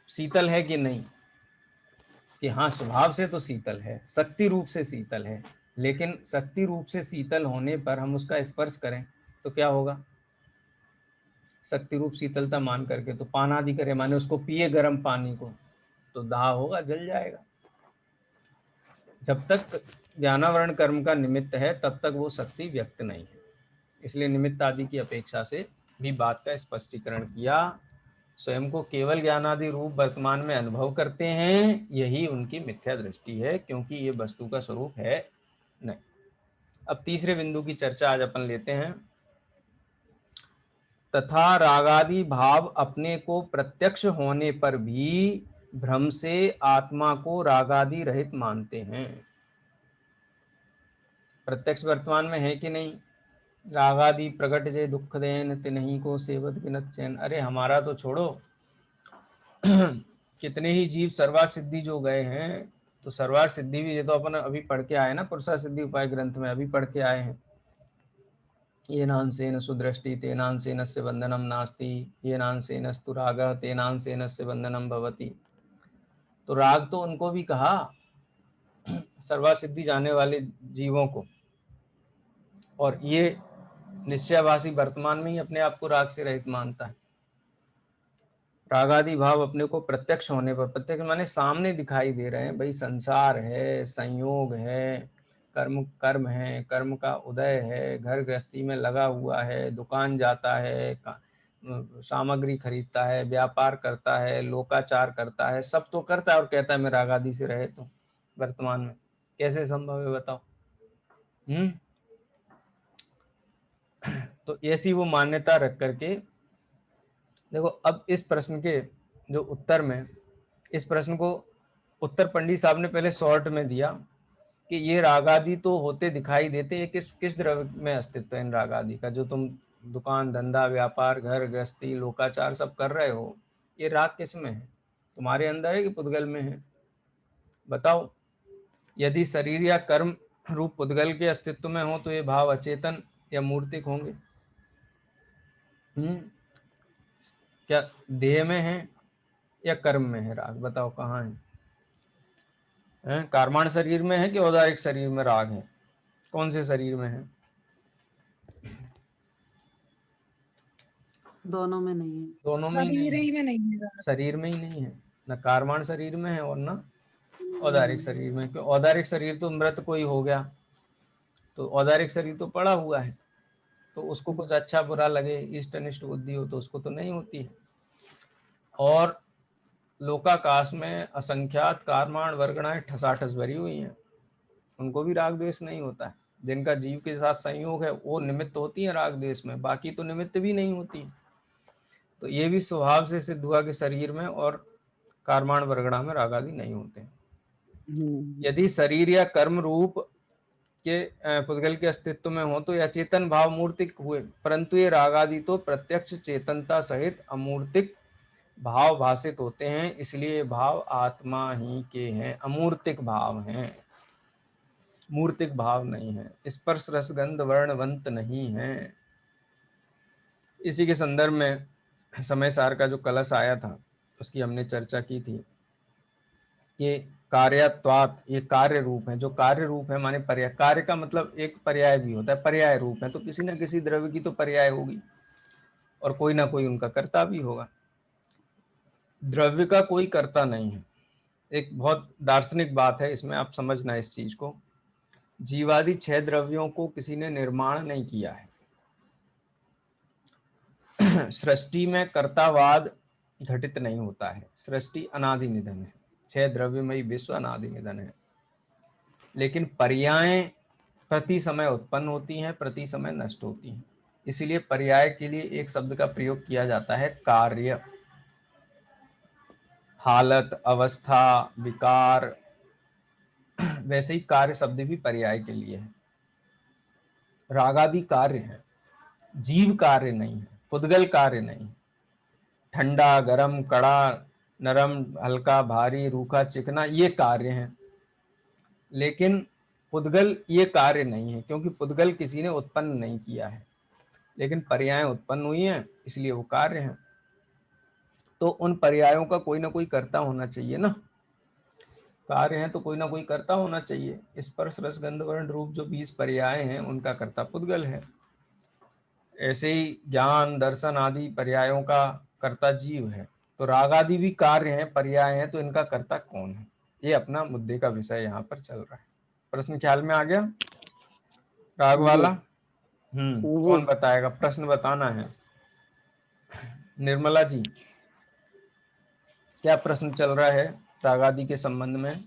शीतल है कि नहीं? कि हाँ, स्वभाव से तो शीतल है, शक्ति रूप से शीतल है, लेकिन शक्ति रूप से शीतल होने पर हम उसका स्पर्श करें तो क्या होगा? शक्ति रूप शीतलता मान करके तो पान आदि करें, माने उसको पिए गर्म पानी को, तो दाह होगा, जल जाएगा। जब तक ज्ञानावरण कर्म का निमित्त है तब तक वो शक्ति व्यक्त नहीं है। इसलिए निमित्त आदि की अपेक्षा से भी बात का स्पष्टीकरण किया। स्वयं को केवल ज्ञानादि रूप वर्तमान में अनुभव करते हैं, यही उनकी मिथ्या दृष्टि है, क्योंकि ये वस्तु का स्वरूप है नहीं। अब तीसरे बिंदु की चर्चा आज अपन लेते हैं। तथा रागादि भाव अपने को प्रत्यक्ष होने पर भी भ्रम से आत्मा को रागादि रहित मानते हैं। प्रत्यक्ष वर्तमान में है कि नहीं? रागादि प्रकट जे दुख देन तिन्हीं को सेवत गिनत चैन। अरे हमारा तो छोड़ो, कितने ही जीव सर्वार सिद्धि जो गए हैं, तो सर्वार सिद्धि भी ये तो अपन अभी पढ़ के आए ना, पुरुषा सिद्धि उपाय ग्रंथ में अभी पढ़ के आए हैं। ये नांसेन सुदृष्टि तेनांसेन से बंधनम नास्ति, ये नांसेन स्तु रागः तेनांसेन से बंधनम भवति। तो राग तो उनको भी कहा सर्वार सिद्धि जाने वाले जीवों को, और ये निश्चयवासी वर्तमान में ही अपने आप को राग से रहित मानता है। रागादि भाव अपने को प्रत्यक्ष होने पर, प्रत्यक्ष माने सामने दिखाई दे रहे हैं, भाई संसार है, संयोग है, कर्म है, कर्म का उदय है, घर गृहस्थी में लगा हुआ है, दुकान जाता है, सामग्री खरीदता है, व्यापार करता है, लोकाचार करता है, सब तो करता है और कहता है मैं रागादि से रहित हूँ। वर्तमान में कैसे संभव है बताओ? तो ऐसी वो मान्यता रख करके देखो। अब इस प्रश्न के जो उत्तर में, इस प्रश्न को उत्तर पंडित साहब ने पहले शॉर्ट में दिया कि ये रागादि तो होते दिखाई देते, ये किस द्रव्य में अस्तित्व है इन रागादि का? जो तुम दुकान धंधा व्यापार घर गृहस्थी लोकाचार सब कर रहे हो, ये राग किस में है? तुम्हारे अंदर है कि पुद्गल में है? बताओ। यदि शरीर या कर्म रूप पुद्गल के अस्तित्व में हो तो ये भाव अचेतन या मूर्तिक होंगे। क्या देह में है या कर्म में है राग? बताओ कहाँ है? कारमाण शरीर में है कि औदारिक शरीर में राग है? कौन से शरीर में है? दोनों में नहीं है। दोनों में शरीर ही में नहीं है। शरीर में ही नहीं है, न कारमाण शरीर में है और न औदारिक शरीर में। क्यों? औदारिक शरीर तो मृत कोई हो गया, तो औदारिक शरीर तो पड़ा हुआ है, तो उसको कुछ अच्छा बुरा लगे, इष्ट अनिष्ट बुद्धि हो तो उसको तो नहीं होती है। और लोकाकाश में असंख्यात कारमाण वर्गणाएं ठसाठस भरी हुई हैं, उनको भी राग द्वेष नहीं होता है। जिनका जीव के साथ संयोग है वो निमित्त होती है राग द्वेष में, बाकी तो निमित्त भी नहीं होती। तो ये भी स्वभाव से सिद्ध हुआ कि शरीर में और कर्माण वर्गणा में राग आदि नहीं होते। यदि शरीर या कर्म रूप के पुद्गल के अस्तित्व में हो तो या चेतन भाव मूर्तिक हुए, परंतु ये राग आदि तो प्रत्यक्ष चेतनता सहित अमूर्तिक भाव भाषित होते हैं, इसलिए भाव आत्मा ही के हैं, अमूर्तिक भाव हैं, मूर्तिक भाव नहीं है, स्पर्श रसगंध वर्णवंत नहीं है। इसी के संदर्भ में समय सार का जो कलश आया था उसकी हमने चर्चा की थी कि कार्यत्वात्, ये कार्य रूप है। जो कार्य रूप है माने पर्याय, कार्य का मतलब एक पर्याय भी होता है, पर्याय रूप है, तो किसी न किसी द्रव्य की तो पर्याय होगी और कोई ना कोई उनका कर्ता भी होगा। द्रव्य का कोई कर्ता नहीं है। एक बहुत दार्शनिक बात है, इसमें आप समझना इस चीज को। जीवादि 6 द्रव्यों को किसी ने निर्माण नहीं किया है। सृष्टि में कर्तावाद घटित नहीं होता है, सृष्टि अनादि निधन है, 6 द्रव्यमयी विश्व अनादि निधन है। लेकिन पर्याय प्रति समय उत्पन्न होती हैं, प्रति समय नष्ट होती हैं। इसीलिए पर्याय के लिए एक शब्द का प्रयोग किया जाता है, कार्य। हालत, अवस्था, विकार, वैसे ही कार्य शब्द भी पर्याय के लिए है। रागादि कार्य है, जीव कार्य नहीं है, पुद्गल कार्य नहीं। ठंडा, गरम, कड़ा, नरम, हल्का, भारी, रूखा, चिकना, ये कार्य हैं, लेकिन पुद्गल ये कार्य नहीं है, क्योंकि पुद्गल किसी ने उत्पन्न नहीं किया है, लेकिन पर्याय उत्पन्न हुई हैं, इसलिए वो कार्य हैं। तो उन पर्यायों का कोई ना कोई कर्ता होना चाहिए ना। कार्य हैं तो कोई ना कोई कर्ता होना चाहिए। स्पर्श रस गंध वर्ण रूप जो 20 पर्याय हैं उनका कर्ता पुद्गल है। ऐसे ही ज्ञान दर्शन आदि पर्यायों का कर्ता जीव है। तो राग आदि भी कार्य हैं, पर्याय हैं, तो इनका कर्ता कौन है, ये अपना मुद्दे का विषय यहाँ पर चल रहा है। प्रश्न ख्याल में आ गया राग वाला? कौन बताएगा? प्रश्न बताना है। निर्मला जी, क्या प्रश्न चल रहा है राग आदि के संबंध में?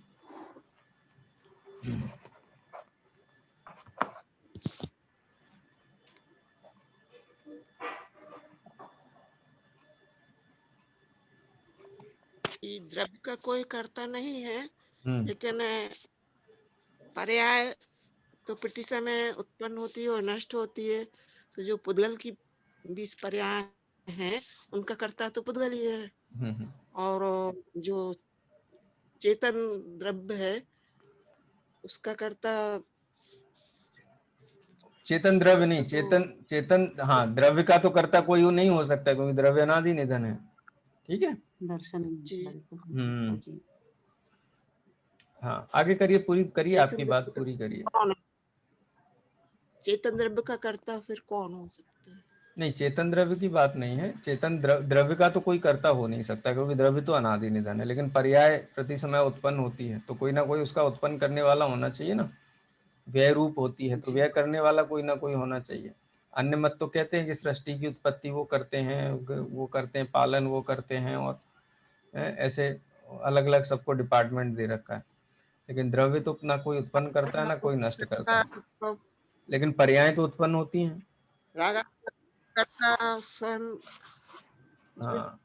द्रव्य का कोई कर्ता नहीं है, लेकिन पर्याय तो प्रति समय उत्पन्न होती है और नष्ट होती है। तो जो पुद्गल की 20 पर्याय हैं उनका कर्ता तो पुद्गल ही है। और जो चेतन द्रव्य है उसका कर्ता चेतन द्रव्य नहीं, चेतन हाँ, द्रव्य का तो कर्ता कोई नहीं हो सकता क्योंकि द्रव्य अनादि निधन है। ठीक है, दर्शन। हाँ आगे करिए, पूरी करिए, आपकी बात पूरी करिए। चेतन द्रव्य का कर्ता फिर कौन हो सकता है? नहीं, चेतन द्रव्य की बात नहीं है। चेतन द्रव्य का तो कोई कर्ता हो नहीं सकता क्योंकि द्रव्य तो अनादि निधन है, लेकिन पर्याय प्रति समय उत्पन्न होती है तो कोई ना कोई उसका उत्पन्न करने वाला होना चाहिए ना। व्यय रूप होती है तो व्यय करने वाला कोई ना कोई होना चाहिए। अन्य मत तो कहते हैं कि सृष्टि की उत्पत्ति वो करते हैं, पालन वो करते हैं, और ऐसे अलग अलग सबको डिपार्टमेंट दे रखा है। लेकिन द्रव्य तो ना कोई उत्पन्न करता है ना कोई नष्ट करता है, लेकिन पर्याय तो उत्पन्न होती हैं। हाँ,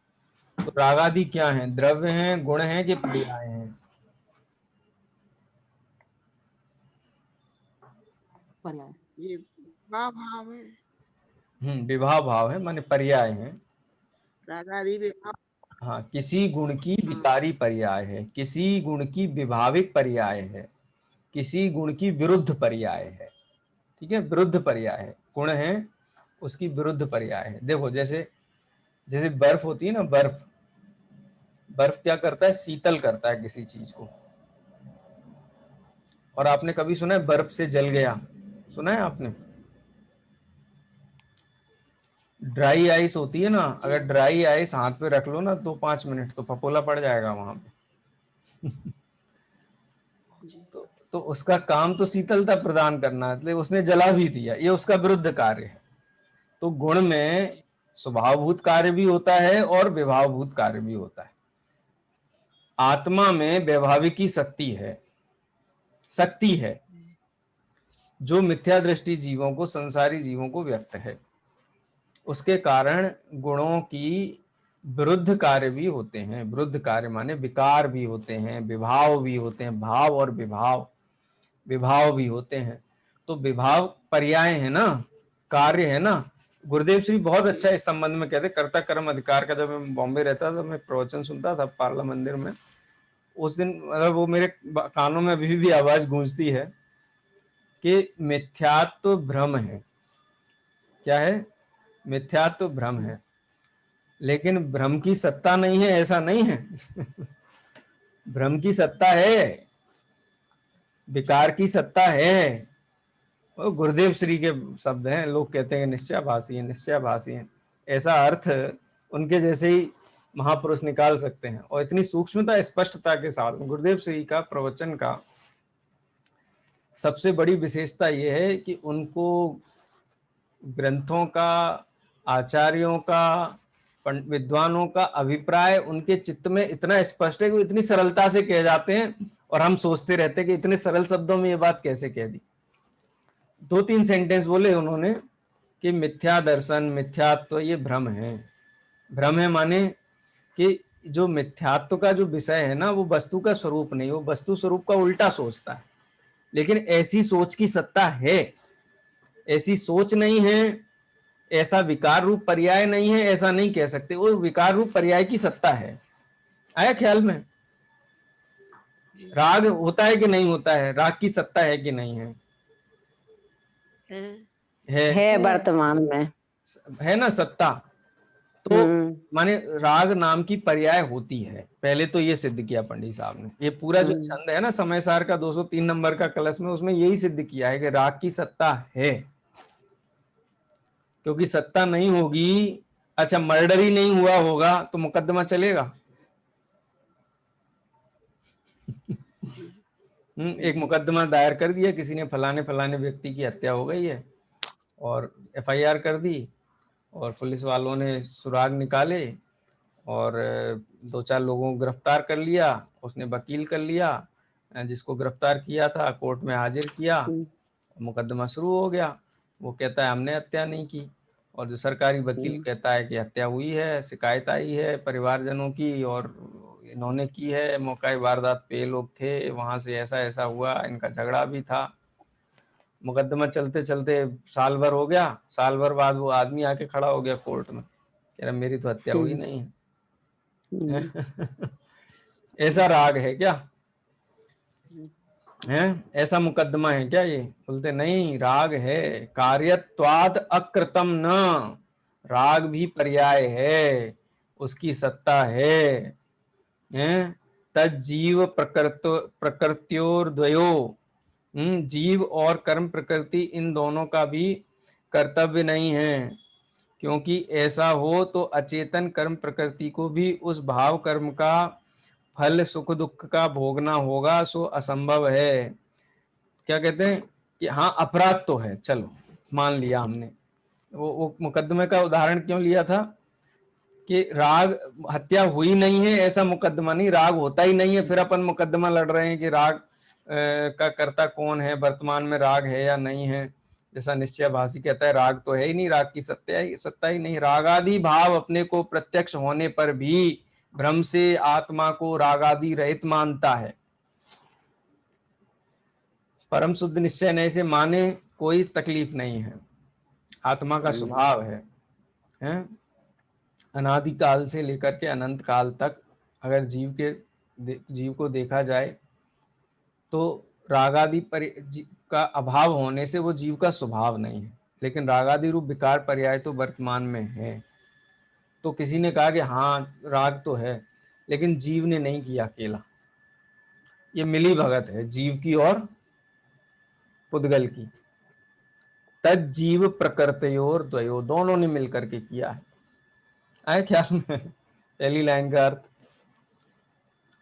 तो रागादि क्या हैं? द्रव्य हैं, गुण हैं कि पर्याय हैं? ये भाव है। विवाह भाव है माने पर्याय हैं। रागादि विभाव, हाँ, किसी गुण की विकारी पर्याय है, किसी गुण की विभाविक पर्याय है, किसी गुण की विरुद्ध पर्याय है। ठीक है, विरुद्ध पर्याय है, गुण है उसकी विरुद्ध पर्याय है। देखो जैसे बर्फ होती है ना, बर्फ क्या करता है? शीतल करता है किसी चीज को। और आपने कभी सुना है बर्फ से जल गया? सुना है आपने? ड्राई आइस होती है ना, अगर ड्राई आइस हाथ पे रख लो ना 2-5 मिनट तो फपोला पड़ जाएगा वहां पे। तो उसका काम तो शीतलता प्रदान करना है, इसलिए उसने जला भी दिया, ये उसका विरुद्ध कार्य है। तो गुण में स्वभावभूत कार्य भी होता है और विभावभूत कार्य भी होता है। आत्मा में वैभाविकी शक्ति है, जो मिथ्या दृष्टि जीवों को, संसारी जीवों को व्यक्त है, उसके कारण गुणों की विरुद्ध कार्य भी होते हैं। विरुद्ध कार्य माने विकार भी होते हैं, विभाव भी होते हैं, भाव और विभाव भी होते हैं। तो विभाव पर्याय है ना, कार्य है ना। गुरुदेव श्री बहुत अच्छा इस संबंध में कहते, कर्ता कर्म अधिकार का। जब मैं बॉम्बे रहता था, मैं प्रवचन सुनता था पार्ला मंदिर में, उस दिन मतलब वो मेरे कानों में अभी भी आवाज गूंजती है कि मिथ्यात्व भ्रम है। क्या है? मिथ्यात्व भ्रम है, लेकिन भ्रम की सत्ता नहीं है, ऐसा नहीं है। भ्रम की सत्ता है, विकार की सत्ता है। वो गुरुदेव श्री के शब्द हैं। लोग कहते हैं निश्चयाभासी है, निश्चयाभासी है, ऐसा अर्थ उनके जैसे ही महापुरुष निकाल सकते हैं। और इतनी सूक्ष्मता, स्पष्टता के साथ गुरुदेव श्री का प्रवचन का सबसे बड़ी विशेषता यह है कि उनको ग्रंथों का, आचार्यों का, विद्वानों का अभिप्राय उनके चित्त में इतना स्पष्ट है कि इतनी सरलता से कह जाते हैं, और हम सोचते रहते हैं कि इतने सरल शब्दों में ये बात कैसे कह दी। 2-3 सेंटेंस बोले उन्होंने कि मिथ्या दर्शन, मिथ्यात्व ये भ्रम है। भ्रम है माने कि जो मिथ्यात्व का जो विषय है ना, वो वस्तु का स्वरूप नहीं, वो वस्तु स्वरूप का उल्टा सोचता है। लेकिन ऐसी सोच की सत्ता है, ऐसी सोच नहीं है, ऐसा विकार रूप पर्याय नहीं है, ऐसा नहीं कह सकते। वो विकार रूप पर्याय की सत्ता है। आया ख्याल में? राग होता है कि नहीं होता है? राग की सत्ता है कि नहीं है? है वर्तमान में, है ना सत्ता। तो माने राग नाम की पर्याय होती है। पहले तो ये सिद्ध किया पंडित साहब ने। ये पूरा जो छंद है ना समय सार का 203 नंबर का कलश में, उसमें यही सिद्ध किया है कि राग की सत्ता है। क्योंकि सत्ता नहीं होगी, अच्छा मर्डर ही नहीं हुआ होगा तो मुकदमा चलेगा? एक मुकदमा दायर कर दिया किसी ने, फलाने फलाने व्यक्ति की हत्या हो गई है, और FIR कर दी, और पुलिस वालों ने सुराग निकाले और 2-4 लोगों को गिरफ्तार कर लिया। उसने वकील कर लिया, जिसको गिरफ्तार किया था कोर्ट में हाजिर किया, मुकदमा शुरू हो गया। वो कहता है हमने हत्या नहीं की, और जो सरकारी वकील कहता है कि हत्या हुई है, शिकायत आई है परिवारजनों की और इन्होंने की है, मौका वारदात पे लोग थे, वहां से ऐसा ऐसा हुआ, इनका झगड़ा भी था। मुकदमा चलते चलते साल भर हो गया। साल भर बाद वो आदमी आके खड़ा हो गया कोर्ट में, कह रहा मेरी तो हत्या हुई नहीं है। ऐसा राग है क्या? है ऐसा मुकदमा है क्या ये? बोलते नहीं, राग है। कार्यत्वाद अकृतम न, राग भी पर्याय है, उसकी सत्ता है। तज्जीव प्रकृत्योर्द्वयो, जीव और कर्म प्रकृति इन दोनों का भी कर्तव्य नहीं है। क्योंकि ऐसा हो तो अचेतन कर्म प्रकृति को भी उस भाव कर्म का फल सुख दुख का भोगना होगा, सो असंभव है। क्या कहते हैं कि हाँ अपराध तो है, चलो मान लिया हमने। वो मुकदमे का उदाहरण क्यों लिया था कि राग हत्या हुई नहीं है ऐसा मुकदमा नहीं, राग होता ही नहीं है, फिर अपन मुकदमा लड़ रहे हैं कि राग का कर्ता कौन है, वर्तमान में राग है या नहीं है। जैसा निश्चयाभासी कहता है राग तो है ही नहीं, राग की सत्ता ही नहीं। रागादि भाव अपने को प्रत्यक्ष होने पर भी भ्रम से आत्मा को रागादि रहित मानता है। परम शुद्ध निश्चय नहीं से माने कोई तकलीफ नहीं है, आत्मा का स्वभाव है। अनादिकाल से लेकर के अनंत काल तक अगर जीव को देखा जाए तो रागादि का अभाव होने से वो जीव का स्वभाव नहीं है, लेकिन रागादि रूप विकार पर्याय तो वर्तमान में है। तो किसी ने कहा कि हाँ राग तो है, लेकिन जीव ने नहीं किया अकेला, ये मिली भगत है जीव की और पुद्गल की। तज्जीव प्रकृतयोर द्वयो, दोनों ने मिलकर के किया है। आए ख्याल में? पहली लाइन का अर्थ,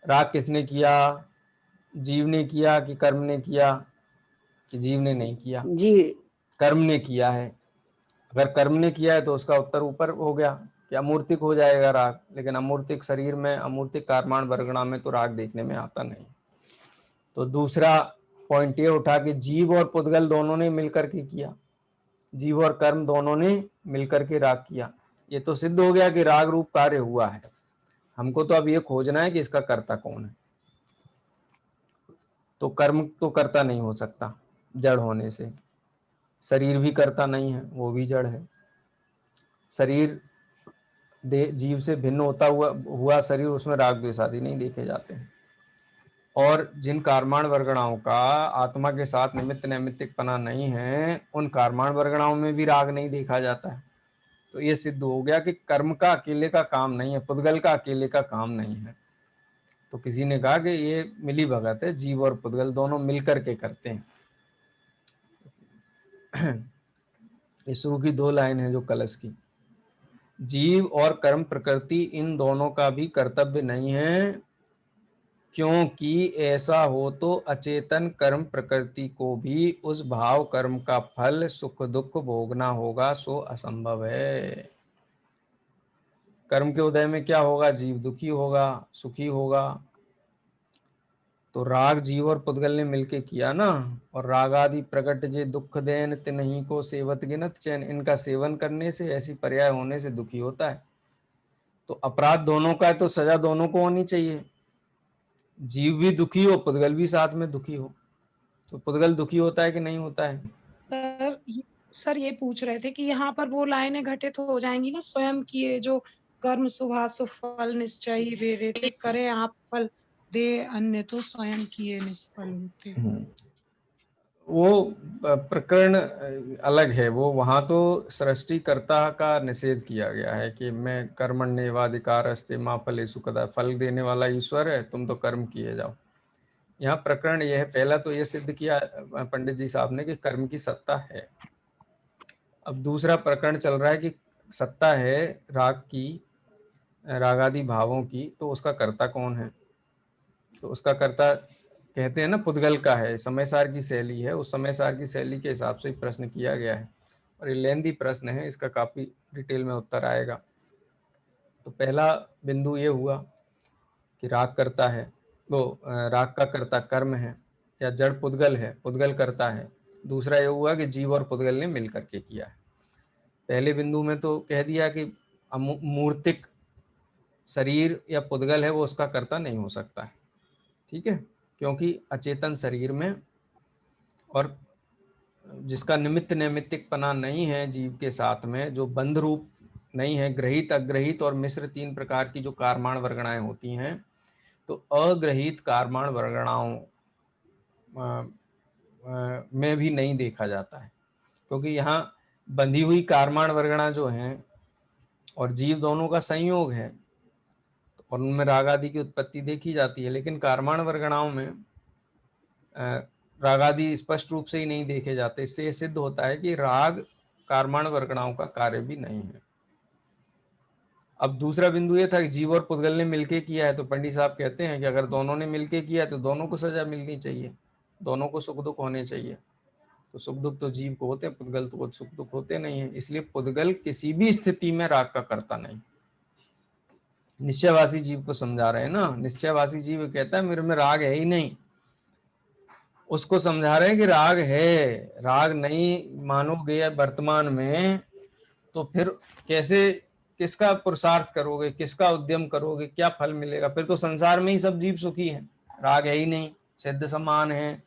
राग किसने किया? जीव ने किया कि कर्म ने किया? कि जीव ने नहीं किया, जी कर्म ने किया है। अगर कर्म ने किया है तो उसका उत्तर ऊपर हो गया कि अमूर्तिक हो जाएगा राग, लेकिन अमूर्तिक शरीर में, अमूर्तिक कारमान वर्गणा में तो राग देखने में आता नहीं। तो दूसरा पॉइंट ये उठा कि जीव और पुद्गल दोनों ने मिलकर के किया, जीव और कर्म दोनों ने मिलकर के राग किया। ये तो सिद्ध हो गया कि राग रूप कार्य हुआ है। हमको तो अब ये खोजना है कि इसका कर्ता कौन है। तो कर्म तो कर्ता नहीं हो सकता जड़ होने से, शरीर भी कर्ता नहीं है, वो भी जड़ है। शरीर जीव से भिन्न होता हुआ शरीर, उसमें राग द्वेष आदि नहीं देखे जाते हैं। और जिन कार्माण वर्गणाओं का आत्मा के साथ निमित्त नैमित्तिकपना नहीं है, उन कार्माण वर्गणाओं में भी राग नहीं देखा जाता है। तो ये सिद्ध हो गया कि कर्म का अकेले का काम नहीं है, पुद्गल का अकेले का काम नहीं है। तो किसी ने कहा कि ये मिली भगत है, जीव और पुद्गल दोनों मिलकर के करते हैं। ये शुरू की 2 लाइन है जो कलश की। जीव और कर्म प्रकृति इन दोनों का भी कर्तव्य नहीं है, क्योंकि ऐसा हो तो अचेतन कर्म प्रकृति को भी उस भाव कर्म का फल सुख दुख भोगना होगा, सो असंभव है। कर्म के उदय में क्या होगा? जीव दुखी होगा, सुखी होगा। तो राग जीव और पुद्गल ने मिलके किया ना, और राग आदि प्रकट जे दुख देन तिन्हीं को सेवत गिनत चैन, इनका सेवन करने से, ऐसी पर्याय होने से दुखी होता है। तो अपराध दोनों का है, तो सजा दोनों को होनी चाहिए। जीव भी दुखी हो, पुद्गल भी साथ में दुखी हो। तो पुद्गल दुखी होता है कि नहीं होता है? सर ये पूछ रहे थे कि यहाँ पर वो लाइनें घटित हो जाएंगी ना, स्वयं किए जो कर्म शुभा सुफल निश्चयी वेदेते, करे आप फल दे अन्य तो स्वयं किए निष्फल होते। वो प्रकरण अलग है। वो वहां तो सृष्टिकर्ता का निषेध किया गया है कि मैं कर्मण्येवाधिकार अस्ते मा फलेषु कदा, फल देने वाला ईश्वर है, तुम तो कर्म किए जाओ। यहाँ प्रकरण यह है, पहला तो ये सिद्ध किया पंडित जी साहब ने कि कर्म की सत्ता है। अब दूसरा प्रकरण चल रहा है कि सत्ता है राग की, रागादि भावों की, तो उसका कर्ता कौन है? तो उसका कर्ता कहते हैं ना पुद्गल का है। समय सार की शैली है, उस समय सार की शैली के हिसाब से प्रश्न किया गया है, और ये लेंदी प्रश्न है, इसका काफी डिटेल में उत्तर आएगा। तो पहला बिंदु ये हुआ कि राग करता है, वो राग का कर्ता कर्म है या जड़ पुद्गल है, पुद्गल करता है। दूसरा ये हुआ कि जीव और पुद्गल ने मिल करके किया है। पहले बिंदु में तो कह दिया कि मूर्तिक शरीर या पुद्गल है, वो उसका कर्ता नहीं हो सकता है, ठीक है, क्योंकि अचेतन शरीर में और जिसका निमित्त नैमित्तिकपना नहीं है जीव के साथ में, जो बंध रूप नहीं है, ग्रहित अग्रहित और मिश्र 3 प्रकार की जो कार्माण वर्गणाएं होती हैं, तो अग्रहित कार्माण वर्गणाओं में भी नहीं देखा जाता है, क्योंकि यहाँ बंधी हुई कार्माण वर्गणा जो हैं और जीव दोनों का संयोग है, और उनमें राग आदि की उत्पत्ति देखी जाती है। लेकिन कार्माण वर्गणाओं में राग आदि स्पष्ट रूप से ही नहीं देखे जाते। इससे ये सिद्ध होता है कि राग कार्माण वर्गणाओं का कार्य भी नहीं है। अब दूसरा बिंदु ये था कि जीव और पुद्गल ने मिलके किया है, तो पंडित साहब कहते हैं कि अगर दोनों ने मिलके किया तो दोनों को सजा मिलनी चाहिए, दोनों को सुख दुख होने चाहिए। तो सुख दुख तो जीव को होते हैं, पुद्गल तो सुख दुख होते नहीं है। इसलिए पुद्गल किसी भी स्थिति में राग का करता नहीं। निश्चयवासी जीव को समझा रहे हैं ना, निश्चयवासी जीव कहता है मेरे में राग है ही नहीं, उसको समझा रहे हैं कि राग है। राग नहीं मानोगे वर्तमान में तो फिर कैसे, किसका पुरुषार्थ करोगे, किसका उद्यम करोगे, क्या फल मिलेगा? फिर तो संसार में ही सब जीव सुखी हैं, राग है ही नहीं, सिद्ध समान है,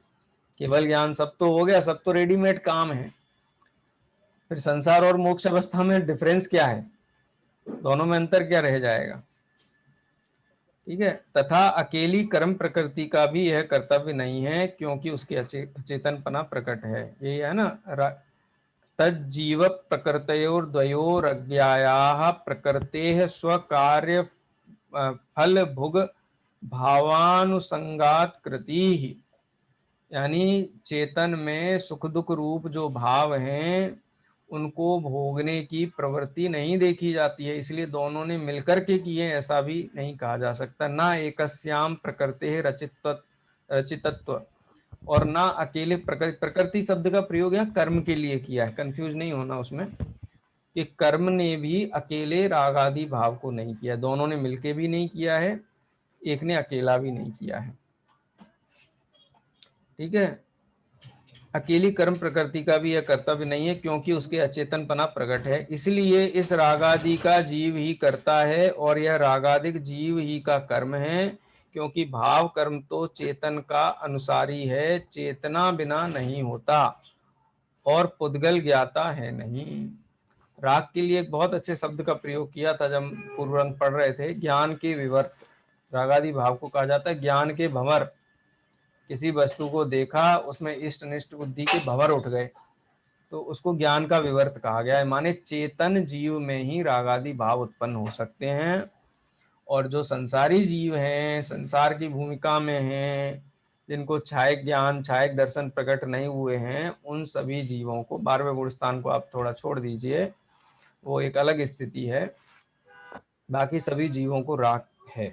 केवल ज्ञान, सब तो हो गया, सब तो रेडीमेड काम है। फिर संसार और मोक्ष अवस्था में डिफरेंस क्या है? दोनों में अंतर क्या रह जाएगा? ठीक है। तथा अकेली कर्म प्रकृति का भी यह कर्तव्य नहीं है, क्योंकि उसके अचेतनपना प्रकट है। ये है ना, तज्जीव प्रकृतयोर्द्वयोरज्ञायाः प्रकृतेः स्वकार्य फल भुग भावानुसंगात कृति, यानी चेतन में सुख दुख रूप जो भाव हैं उनको भोगने की प्रवृत्ति नहीं देखी जाती है, इसलिए दोनों ने मिलकर के किए ऐसा भी नहीं कहा जा सकता। ना एकस्याम प्रकृते रचितत्व, और ना अकेले प्रकृति शब्द का प्रयोग यहाँ कर्म के लिए किया है, कंफ्यूज नहीं होना उसमें, कि कर्म ने भी अकेले राग आदि भाव को नहीं किया, दोनों ने मिलके भी नहीं किया है, एक ने अकेला भी नहीं किया है। ठीक है। अकेली कर्म प्रकृति का भी यह कर्तव्य नहीं है, क्योंकि उसके अचेतनपना प्रकट है। इसलिए इस रागादि का जीव ही करता है और यह रागादिक जीव ही का कर्म है, क्योंकि भाव कर्म तो चेतन का अनुसारी है, चेतना बिना नहीं होता और पुद्गल ज्ञाता है नहीं। राग के लिए एक बहुत अच्छे शब्द का प्रयोग किया था जब पूर्वरंग पढ़ रहे थे, ज्ञान के विवर्त। रागादि भाव को कहा जाता है ज्ञान के भंवर। किसी वस्तु को देखा, उसमें इष्ट निष्ठ बुद्धि के भंवर उठ गए, तो उसको ज्ञान का विवर्त कहा गया है। माने चेतन जीव में ही रागादि भाव उत्पन्न हो सकते हैं, और जो संसारी जीव हैं, संसार की भूमिका में हैं, जिनको छायक ज्ञान छायक दर्शन प्रकट नहीं हुए हैं, उन सभी जीवों को 12वें गुण स्थान को आप थोड़ा छोड़ दीजिए, वो एक अलग स्थिति है। बाकी सभी जीवों को राग है।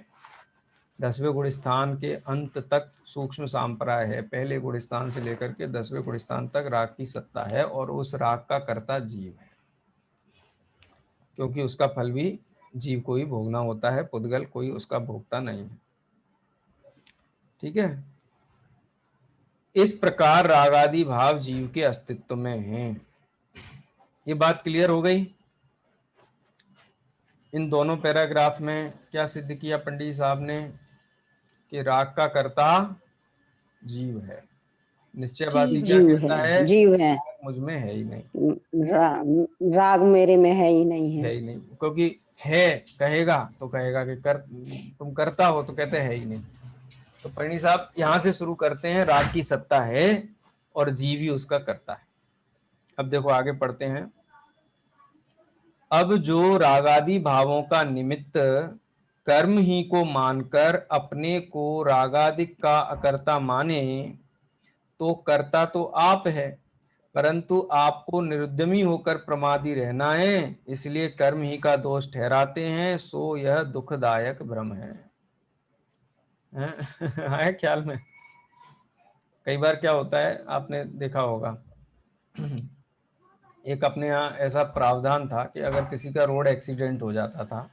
10वें गुण स्थान के अंत तक सूक्ष्म सांप्राय है। पहले गुण स्थान से लेकर के 10वें गुण स्थान तक राग की सत्ता है, और उस राग का कर्ता जीव है, क्योंकि उसका फल भी जीव को ही भोगना होता है, पुद्गल कोई उसका भोगता नहीं है। ठीक है, इस प्रकार रागादि भाव जीव के अस्तित्व में हैं। ये बात क्लियर हो गई। इन दोनों पैराग्राफ में क्या सिद्ध किया पंडित साहब ने कि राग का कर्ता जीव है। निश्चयवादी क्या जीव कहता है, है? जीव है, मुझ में है ही नहीं, राग मेरे में है ही नहीं है है। ही नहीं। क्योंकि है कहेगा तो कहेगा कि तुम करता हो, तो कहते है ही नहीं। तो पंडित साहब यहाँ से शुरू करते हैं, राग की सत्ता है और जीव ही उसका करता है। अब देखो आगे पढ़ते हैं। अब जो रागादि भावों का निमित्त कर्म ही को मानकर अपने को रागादिक का अकर्ता माने, तो कर्ता तो आप है, परंतु आपको निरुद्यमी होकर प्रमादी रहना है, इसलिए कर्म ही का दोष ठहराते हैं। सो यह दुखदायक भ्रम है। आए ख्याल में? कई बार क्या होता है, आपने देखा होगा, एक अपने यहाँ ऐसा प्रावधान था कि अगर किसी का रोड एक्सीडेंट हो जाता था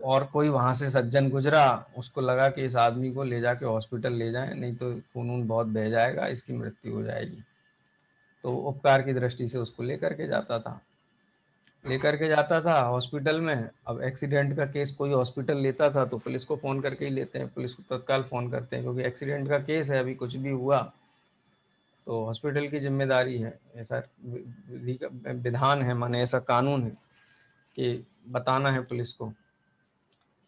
और कोई वहां से सज्जन गुजरा, उसको लगा कि इस आदमी को ले जाके हॉस्पिटल ले जाएं, नहीं तो खून बहुत बह जाएगा, इसकी मृत्यु हो जाएगी। तो उपकार की दृष्टि से उसको लेकर के जाता था हॉस्पिटल में। अब एक्सीडेंट का केस कोई हॉस्पिटल लेता था तो पुलिस को फ़ोन करके ही लेते हैं, पुलिस को तत्काल फ़ोन करते हैं, क्योंकि एक्सीडेंट का केस है, अभी कुछ भी हुआ तो हॉस्पिटल की जिम्मेदारी है। ऐसा विधान है, माने ऐसा कानून है कि बताना है पुलिस को।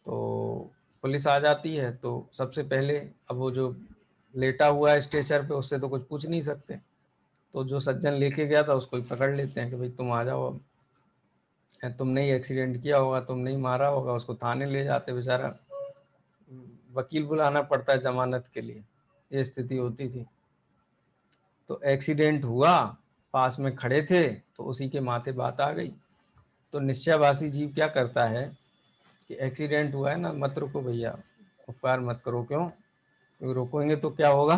तो पुलिस आ जाती है तो सबसे पहले, अब वो जो लेटा हुआ है स्ट्रेचर पे, उससे तो कुछ पूछ नहीं सकते, तो जो सज्जन लेके गया था उसको ही पकड़ लेते हैं कि भाई तुम आ जाओ, अब तुमने ही एक्सीडेंट किया होगा, तुमने ही मारा होगा। उसको थाने ले जाते, बेचारा वकील बुलाना पड़ता है जमानत के लिए, ये स्थिति होती थी। तो एक्सीडेंट हुआ, पास में खड़े थे, तो उसी के माथे बात आ गई। तो निश्चयवासी जीव क्या करता है कि एक्सीडेंट हुआ है ना, मत रुको भैया, उपकार मत करो। क्यों? क्योंकि रोकेंगे तो क्या होगा?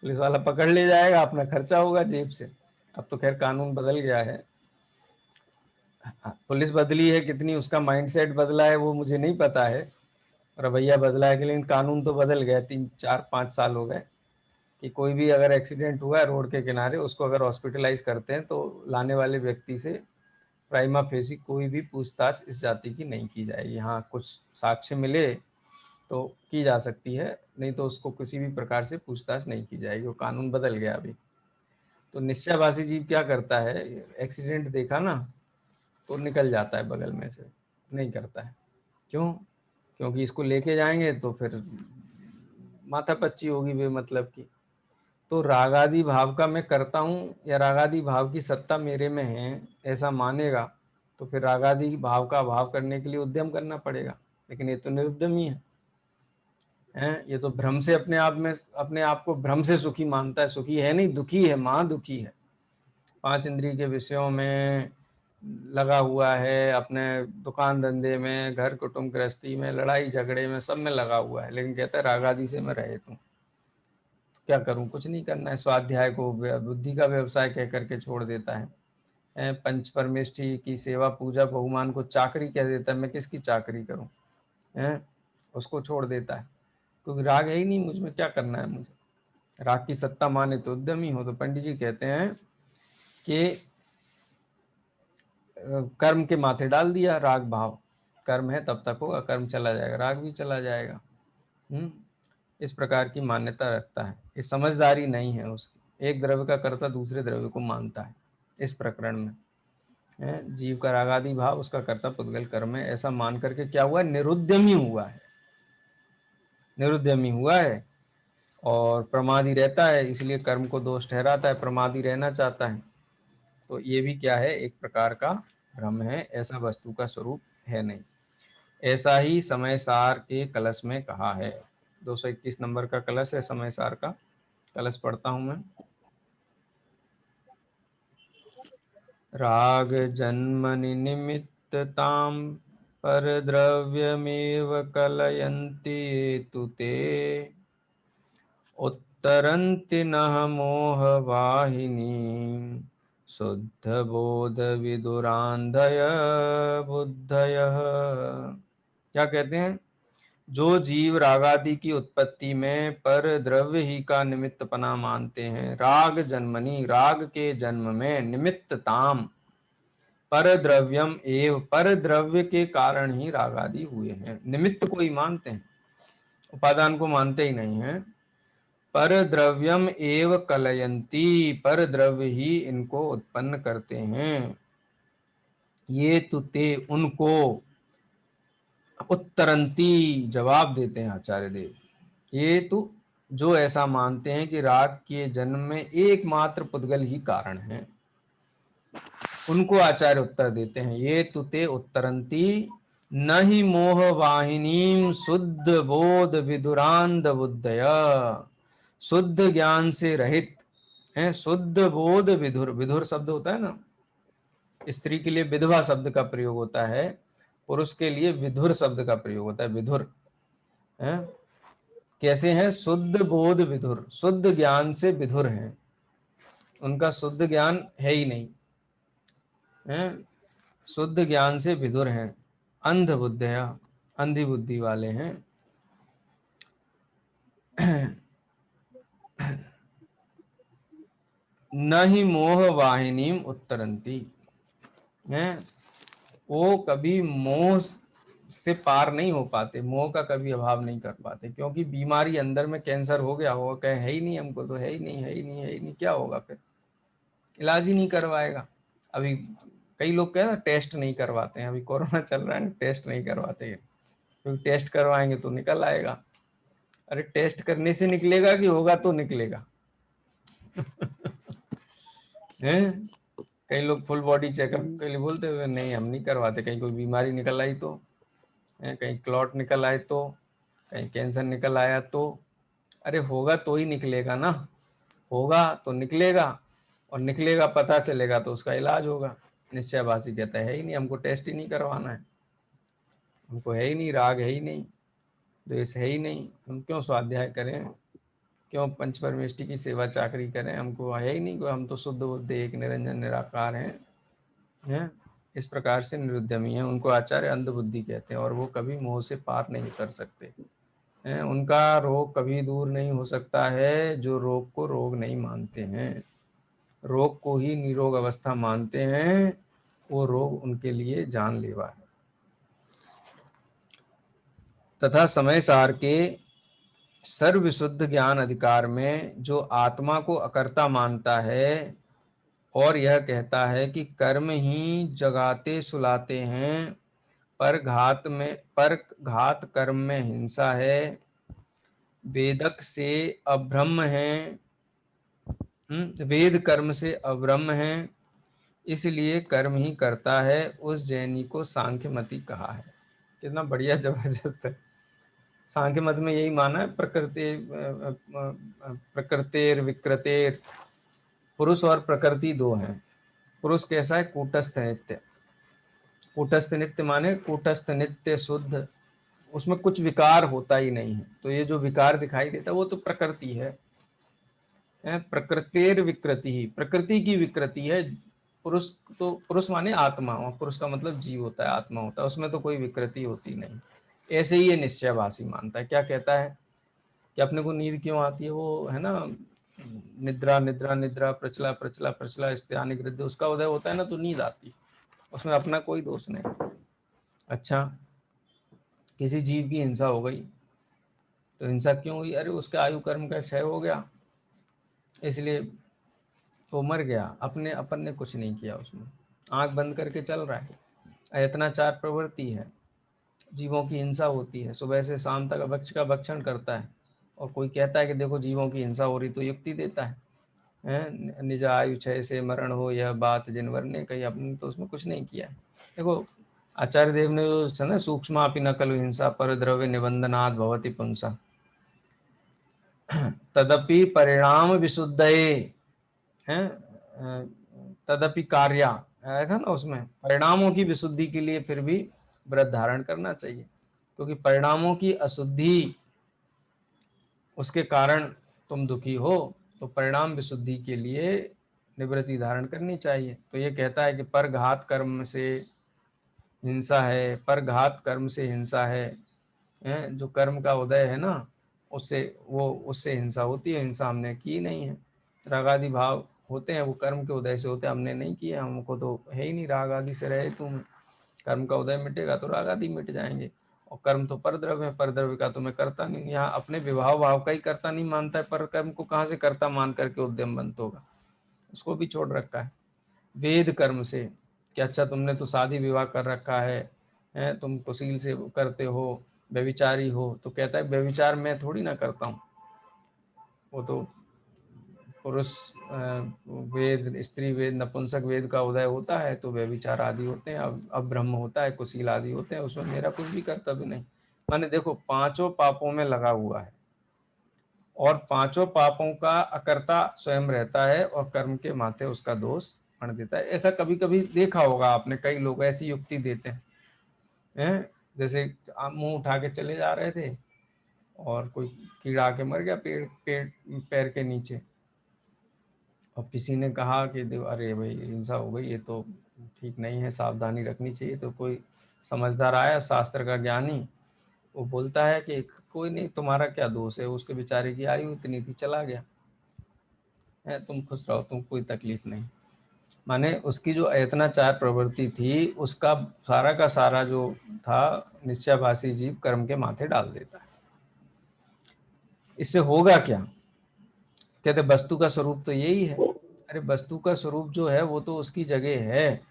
पुलिस वाला पकड़ ले जाएगा, अपना खर्चा होगा जेब से। अब तो खैर कानून बदल गया है, पुलिस बदली है, कितनी उसका माइंडसेट बदला है वो मुझे नहीं पता है, रवैया बदला है, लेकिन कानून तो बदल गया। 3, 4, 5 साल हो गए कि कोई भी अगर एक्सीडेंट हुआ है रोड के किनारे, उसको अगर हॉस्पिटलाइज करते हैं तो लाने वाले व्यक्ति से प्राइमा फेसी कोई भी पूछताछ इस जाति की नहीं की जाएगी। हाँ, कुछ साक्ष्य मिले तो की जा सकती है, नहीं तो उसको किसी भी प्रकार से पूछताछ नहीं की जाएगी। वो कानून बदल गया अभी। तो निश्चयवासी जीव क्या करता है, एक्सीडेंट देखा ना तो निकल जाता है बगल में से, नहीं करता है। क्यों? क्योंकि इसको लेके जाएंगे तो फिर माथापच्ची होगी बेमतलब की। तो रागादि भाव का मैं करता हूँ या रागादि भाव की सत्ता मेरे में है ऐसा मानेगा, तो फिर रागादि भाव का अभाव करने के लिए उद्यम करना पड़ेगा। लेकिन ये तो निरुद्यमी है, ये तो भ्रम से अपने आप को भ्रम से सुखी मानता है। सुखी है नहीं, दुखी है, महा दुखी है। 5 इंद्रिय के विषयों में लगा हुआ है, अपने दुकान धंधे में, घर कुटुंब गृहस्थी में, लड़ाई झगड़े में, सब में लगा हुआ है, लेकिन कहता है रागादि से मैं रहित हूँ। तो क्या करूँ? कुछ नहीं करना है। स्वाध्याय को बुद्धि का व्यवसाय कह करके छोड़ देता है। पंच परमेष्ठी की सेवा पूजा बहुमान को चाकरी कह देता है, मैं किसकी चाकरी करूँ? उसको छोड़ देता है, क्योंकि राग है ही नहीं मुझ में, क्या करना है मुझे। राग की सत्ता माने तो उद्यमी हो। तो पंडित जी कहते हैं कि कर्म के माथे डाल दिया राग भाव, कर्म है तब तक होगा, कर्म चला जाएगा राग भी चला जाएगा। इस प्रकार की मान्यता रखता है। ये समझदारी नहीं है उसकी। एक द्रव्य का कर्ता दूसरे द्रव्य को मानता है इस प्रकरण में। जीव का रागादि भाव, उसका कर्ता पुद्गल कर्म है, ऐसा मान करके क्या हुआ, निरुद्यमी हुआ है, निरुद्यमी हुआ है। और प्रमादी रहता है, इसलिए कर्म को दोष ठहराता है, प्रमादी रहना चाहता है। तो ये भी क्या है, एक प्रकार का भ्रम है, ऐसा वस्तु का स्वरूप है नहीं। ऐसा ही समय सार के कलश में कहा है। 221 नंबर का कलश है, समय सार का कलश पढ़ता हूं मैं। राग जन्मनि निमित्तताम पर द्रव्यमेव कलयन्ति तु ते उत्तरन्ति नः मोहवाहिनी शुद्ध बोध विदुरांधय बुद्धयः। क्या कहते हैं, जो जीव रागादि की उत्पत्ति में पर द्रव्य ही का निमित्तपना मानते हैं, राग जन्मनि, राग के जन्म में, निमित्तताम, पर द्रव्यम एव, पर द्रव्य के कारण ही रागादि हुए हैं। निमित्त को ही मानते हैं, उपादान को मानते ही नहीं हैं। पर द्रव्यम एव कलयंती, पर द्रव्य ही इनको उत्पन्न करते हैं। ये तुते, उनको, उत्तरंती, जवाब देते हैं आचार्य देव। ये तो जो ऐसा मानते हैं कि राग के जन्म में एकमात्र पुद्गल ही कारण है, उनको आचार्य उत्तर देते हैं, ये तुते उत्तरंती न ही मोह वाहिनी शुद्ध बोध विदुरांध बुद्धय। शुद्ध ज्ञान से रहित है, शुद्ध बोध विधुर, विधुर शब्द होता है ना, स्त्री के लिए विधवा शब्द का प्रयोग होता है, पुरुष के लिए विधुर शब्द का प्रयोग होता है, विधुर है। कैसे हैं, शुद्ध बोध विधुर, शुद्ध ज्ञान से विधुर हैं, उनका शुद्ध ज्ञान है ही नहीं है, शुद्ध ज्ञान से विधुर हैं। अंध बुद्धया, अंधी बुद्धि वाले हैं। न ही मोह वाहिनी उत्तरंती है, वो कभी मोह से पार नहीं हो पाते, मोह का कभी अभाव नहीं कर पाते, क्योंकि बीमारी अंदर में कैंसर हो गया होगा, कहे है ही नहीं हमको, तो है ही नहीं, है ही नहीं, है ही नहीं, क्या होगा फिर, इलाज ही नहीं करवाएगा। अभी कई लोग कह ना टेस्ट नहीं करवाते हैं, अभी कोरोना चल रहा है, टेस्ट नहीं करवाते हैं, क्योंकि टेस्ट करवाएंगे तो निकल आएगा। अरे टेस्ट करने से निकलेगा कि होगा तो निकलेगा। हैं, कई लोग फुल बॉडी चेकअप के लिए बोलते हुए नहीं हम नहीं करवाते, कहीं कोई बीमारी निकल आई तो, कहीं क्लॉट निकल आए तो, कहीं कैंसर निकल आया तो। अरे होगा तो ही निकलेगा ना, होगा तो निकलेगा, और निकलेगा पता चलेगा तो उसका इलाज होगा। निश्चयवासी कहता है ही नहीं, हमको टेस्ट ही नहीं करवाना है, हमको है ही नहीं, राग है ही नहीं, द्वेष है ही नहीं, हम क्यों स्वाध्याय करें, क्यों पंच परमेष्टि की सेवा चाकरी करें, हमको है ही नहीं, हम तो शुद्ध बुद्ध एक निरंजन निराकार हैं। इस प्रकार से निरुद्यमी है, उनको आचार्य अंध बुद्धि कहते हैं, और वो कभी मोह से पार नहीं कर सकते हैं। उनका रोग कभी दूर नहीं हो सकता है जो रोग को रोग नहीं मानते हैं, रोग को ही निरोग अवस्था मानते हैं, वो रोग उनके लिए जानलेवा है। तथा समय सार के सर्वविशुद्ध ज्ञान अधिकार में जो आत्मा को अकर्ता मानता है और यह कहता है कि कर्म ही जगाते सुलाते हैं, पर घात कर्म में हिंसा है, वेदक से अब्रह्म है, वेद कर्म से अब्रह्म है, इसलिए कर्म ही करता है, उस जैनी को सांख्य मति कहा है। कितना बढ़िया, जबरदस्त है। सांख्य मत में यही माना है, प्रकृतेर विकृतेर, पुरुष और प्रकृति दो हैं। पुरुष कैसा है, कूटस्थ नित्य, कूटस्थ नित्य माने कूटस्थ नित्य शुद्ध, उसमें कुछ विकार होता ही नहीं है। तो ये जो विकार दिखाई देता है वो तो प्रकृति है। प्रकृतेर विकृति ही, प्रकृति की विकृति है। पुरुष तो, पुरुष माने आत्मा, और पुरुष का मतलब जीव होता है, आत्मा होता है, उसमें तो कोई विकृति होती नहीं। ऐसे ही ये निश्चयवासी मानता है। क्या कहता है कि अपने को नींद क्यों आती है, वो है ना निद्रा निद्रा निद्रा प्रचला प्रचला प्रचला स्त्यानि गृध्य, उसका उदय होता है ना तो नींद आती है, उसमें अपना कोई दोष नहीं। अच्छा, किसी जीव की हिंसा हो गई तो हिंसा क्यों हुई? अरे उसके आयु कर्म का क्षय हो गया, इसलिए तो मर गया, अपने अपन ने कुछ नहीं किया, उसमें आंख बंद करके चल रहा है। अयत्नाचार प्रवृत्ति है, जीवों की हिंसा होती है, सुबह से शाम तक वृक्ष का भक्षण करता है, और कोई कहता है कि देखो जीवों की हिंसा हो रही, तो युक्ति देता है, निज आयु क्षय से मरण हो यह बात जिनवर ने कही, अपने तो उसमें कुछ नहीं किया है। देखो आचार्य देव ने जो है सूक्ष्म अपि न खलु हिंसा पर द्रव्य निबंधनात् भवति पुंसा तदपि परिणाम विशुद्धये, हैं तदपि कार्या आया था ना उसमें, परिणामों की विशुद्धि के लिए फिर भी व्रत धारण करना चाहिए, क्योंकि परिणामों की अशुद्धि उसके कारण तुम दुखी हो, तो परिणाम विशुद्धि के लिए निवृत्ति धारण करनी चाहिए। तो ये कहता है कि पर घात कर्म से हिंसा है, पर घात कर्म से हिंसा है, जो कर्म का उदय है ना उससे हिंसा होती है, हिंसा हमने की नहीं है। रागादि भाव होते हैं वो कर्म के उदय से होते हैं, हमने नहीं किए, हमको तो है ही नहीं राग आदि से रहे तुम, कर्म का उदय मिटेगा तो राग आदि मिट जाएंगे, और कर्म तो परद्रव्य है, परद्रव्य का तो मैं करता नहीं, यहाँ अपने विभाव भाव का ही करता नहीं मानता है, पर कर्म को कहाँ से करता मान करके उद्यम बंत होगा, उसको भी छोड़ रखा है। वेद कर्म से कि अच्छा तुमने तो शादी विवाह कर रखा है, तुम कुशील से करते हो, व्यभिचारी हो, तो कहता है व्यभिचार मैं थोड़ी ना करता हूँ, वो तो पुरुष वेद, स्त्री वेद, नपुंसक वेद का उदय होता है तो व्यभिचार आदि होते हैं, अब ब्रह्म होता है, कुशील आदि होते हैं, उसमें मेरा कुछ भी कर्तव्य नहीं। माने देखो पांचों पापों में लगा हुआ है, और पांचों पापों का अकर्ता स्वयं रहता है, और कर्म के माथे उसका दोष अण देता है। ऐसा कभी कभी देखा होगा आपने, कई लोग ऐसी युक्ति देते हैं, जैसे आप मुंह उठा के चले जा रहे थे और कोई कीड़ा आके मर गया पैर के नीचे, अब किसी ने कहा कि अरे भाई हिंसा हो गई, ये तो ठीक नहीं है, सावधानी रखनी चाहिए, तो कोई समझदार आया शास्त्र का ज्ञानी, वो बोलता है कि कोई नहीं, तुम्हारा क्या दोष है, उसके बेचारे की आयु इतनी थी, चला गया है, तुम खुश रहो, तुम कोई तकलीफ नहीं। माने उसकी जो अयत्नाचार प्रवृत्ति थी उसका सारा का सारा जो था निश्चयभाषी जीव कर्म के माथे डाल देता है। इससे होगा क्या? कहते वस्तु का स्वरूप तो यही है। अरे वस्तु का स्वरूप जो है वो तो उसकी जगह है,